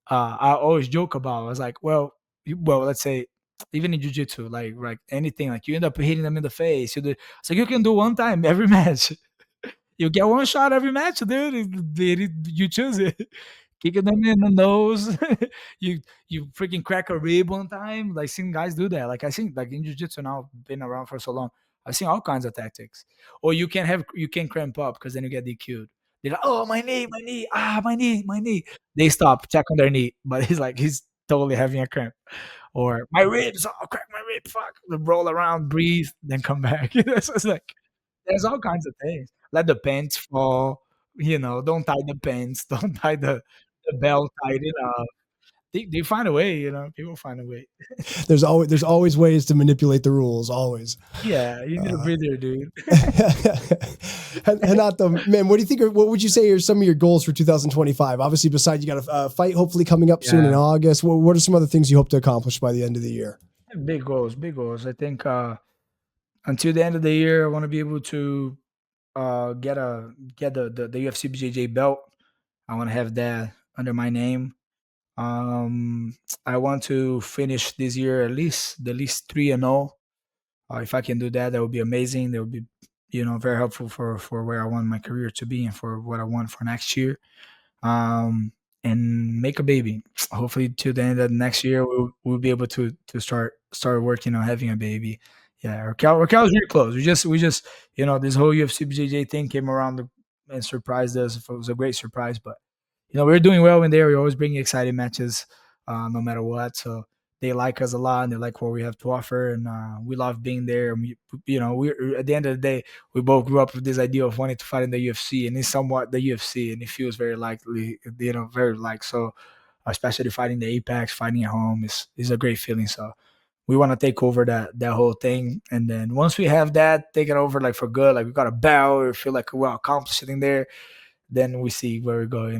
I always joke about. I was like, well, let's say. Even in jiu-jitsu, like anything, like you end up hitting them in the face. You do so you can do one time every match. You get one shot every match, dude. You choose it. Kicking them in the nose. you freaking crack a rib one time. Like seeing guys do that. Like I think like in jiu-jitsu now, been around for so long. I've seen all kinds of tactics. Or you can cramp up because then you get DQ'd. They're like, oh, my knee, my knee. They stop, check on their knee, but he's totally having a cramp. Or my ribs, oh, crack my rib, fuck. They roll around, breathe, then come back. It's like there's all kinds of things. Let the pants fall, don't tie the pants, don't tie the belt tight enough. They find a way, people find a way. There's always ways to manipulate the rules, always. Yeah, you need a breather, dude. Renato, man, what do you think? What would you say are some of your goals for 2025? Obviously, besides you got a fight hopefully coming up soon in Yeah. August. What are some other things you hope to accomplish by the end of the year? Big goals, big goals. I think until the end of the year, I want to be able to get the UFC BJJ belt. I want to have that under my name. Um, I want to finish this year at least 3-0. If I can do that, that would be amazing. That would be, very helpful for where I want my career to be and for what I want for next year. Um, and make a baby. Hopefully, to the end of next year, we'll be able to start working on having a baby. Yeah, Raquel's really close. We just this whole UFC BJJ thing came around and surprised us. It was a great surprise, but we're doing well in there. We're always bringing exciting matches, no matter what. So they like us a lot, and they like what we have to offer, and we love being there. And we at the end of the day, we both grew up with this idea of wanting to fight in the UFC, and it's somewhat the UFC, and it feels very likely, very like so. Especially fighting the Apex, fighting at home is a great feeling. So we want to take over that whole thing, and then once we have that, take it over like for good. Like we got a belt, we feel like we're accomplished sitting there. Then we see where we go,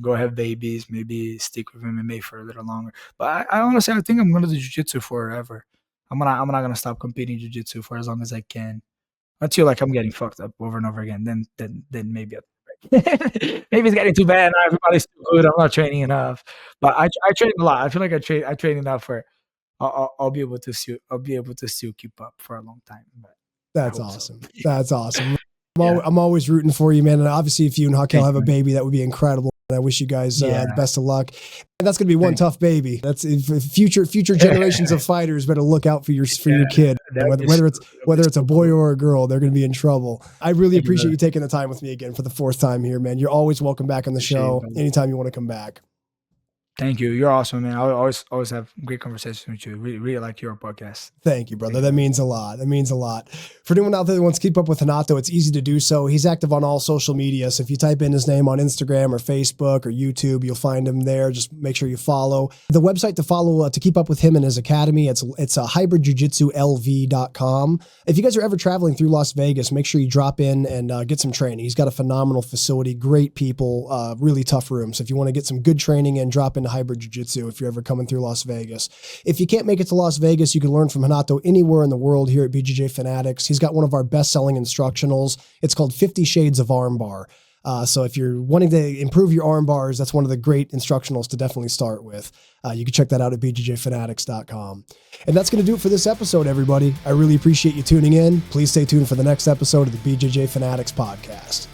go have babies, maybe stick with MMA for a little longer. But I honestly, I think I'm gonna do jiu-jitsu forever. I'm not gonna stop competing jiu-jitsu for as long as I can until like I'm getting fucked up over and over again. Then maybe maybe it's getting too bad. Now everybody's too good. I'm not training enough, but I train a lot. I feel like I train enough where I'll be able to still keep up for a long time. But I That's hope so. awesome. That's awesome. Yeah. I'm always rooting for you, man. And obviously, if you and Raquel Thank have you, a man. baby, that would be incredible. And I wish you guys the Yeah. best of luck. And that's going to be one Thank tough baby. That's future generations of fighters better look out for your kid. That'd be Whether it's so a boy cool. or a girl, they're going to be in trouble. I really Thank you, appreciate brother. you taking the time with me again for the fourth time here, man. You're always welcome back on the Appreciate it, show brother. anytime you want to come back. Thank you. You're awesome, man. I always have great conversations with you. Really like your podcast. Thank you, brother. Thank That you. means a lot. That means a lot. For anyone out there that wants to keep up with Renato, it's easy to do so. He's active on all social media. So if you type in his name on Instagram or Facebook or YouTube, you'll find him there. Just make sure you follow. The website to follow to keep up with him and his academy, it's hybridjujitsulv.com. If you guys are ever traveling through Las Vegas, make sure you drop in and get some training. He's got a phenomenal facility, great people, really tough rooms. So if you want to get some good training in, drop into Hybrid Jiu-Jitsu if you're ever coming through Las Vegas. If you can't make it to Las Vegas, you can learn from Renato anywhere in the world here at BJJ Fanatics. He's got one of our best-selling instructionals. It's called 50 Shades of Armbar. So if you're wanting to improve your arm bars, that's one of the great instructionals to definitely start with. You can check that out at bjjfanatics.com. And that's going to do it for this episode, everybody. I really appreciate you tuning in. Please stay tuned for the next episode of the BJJ Fanatics podcast.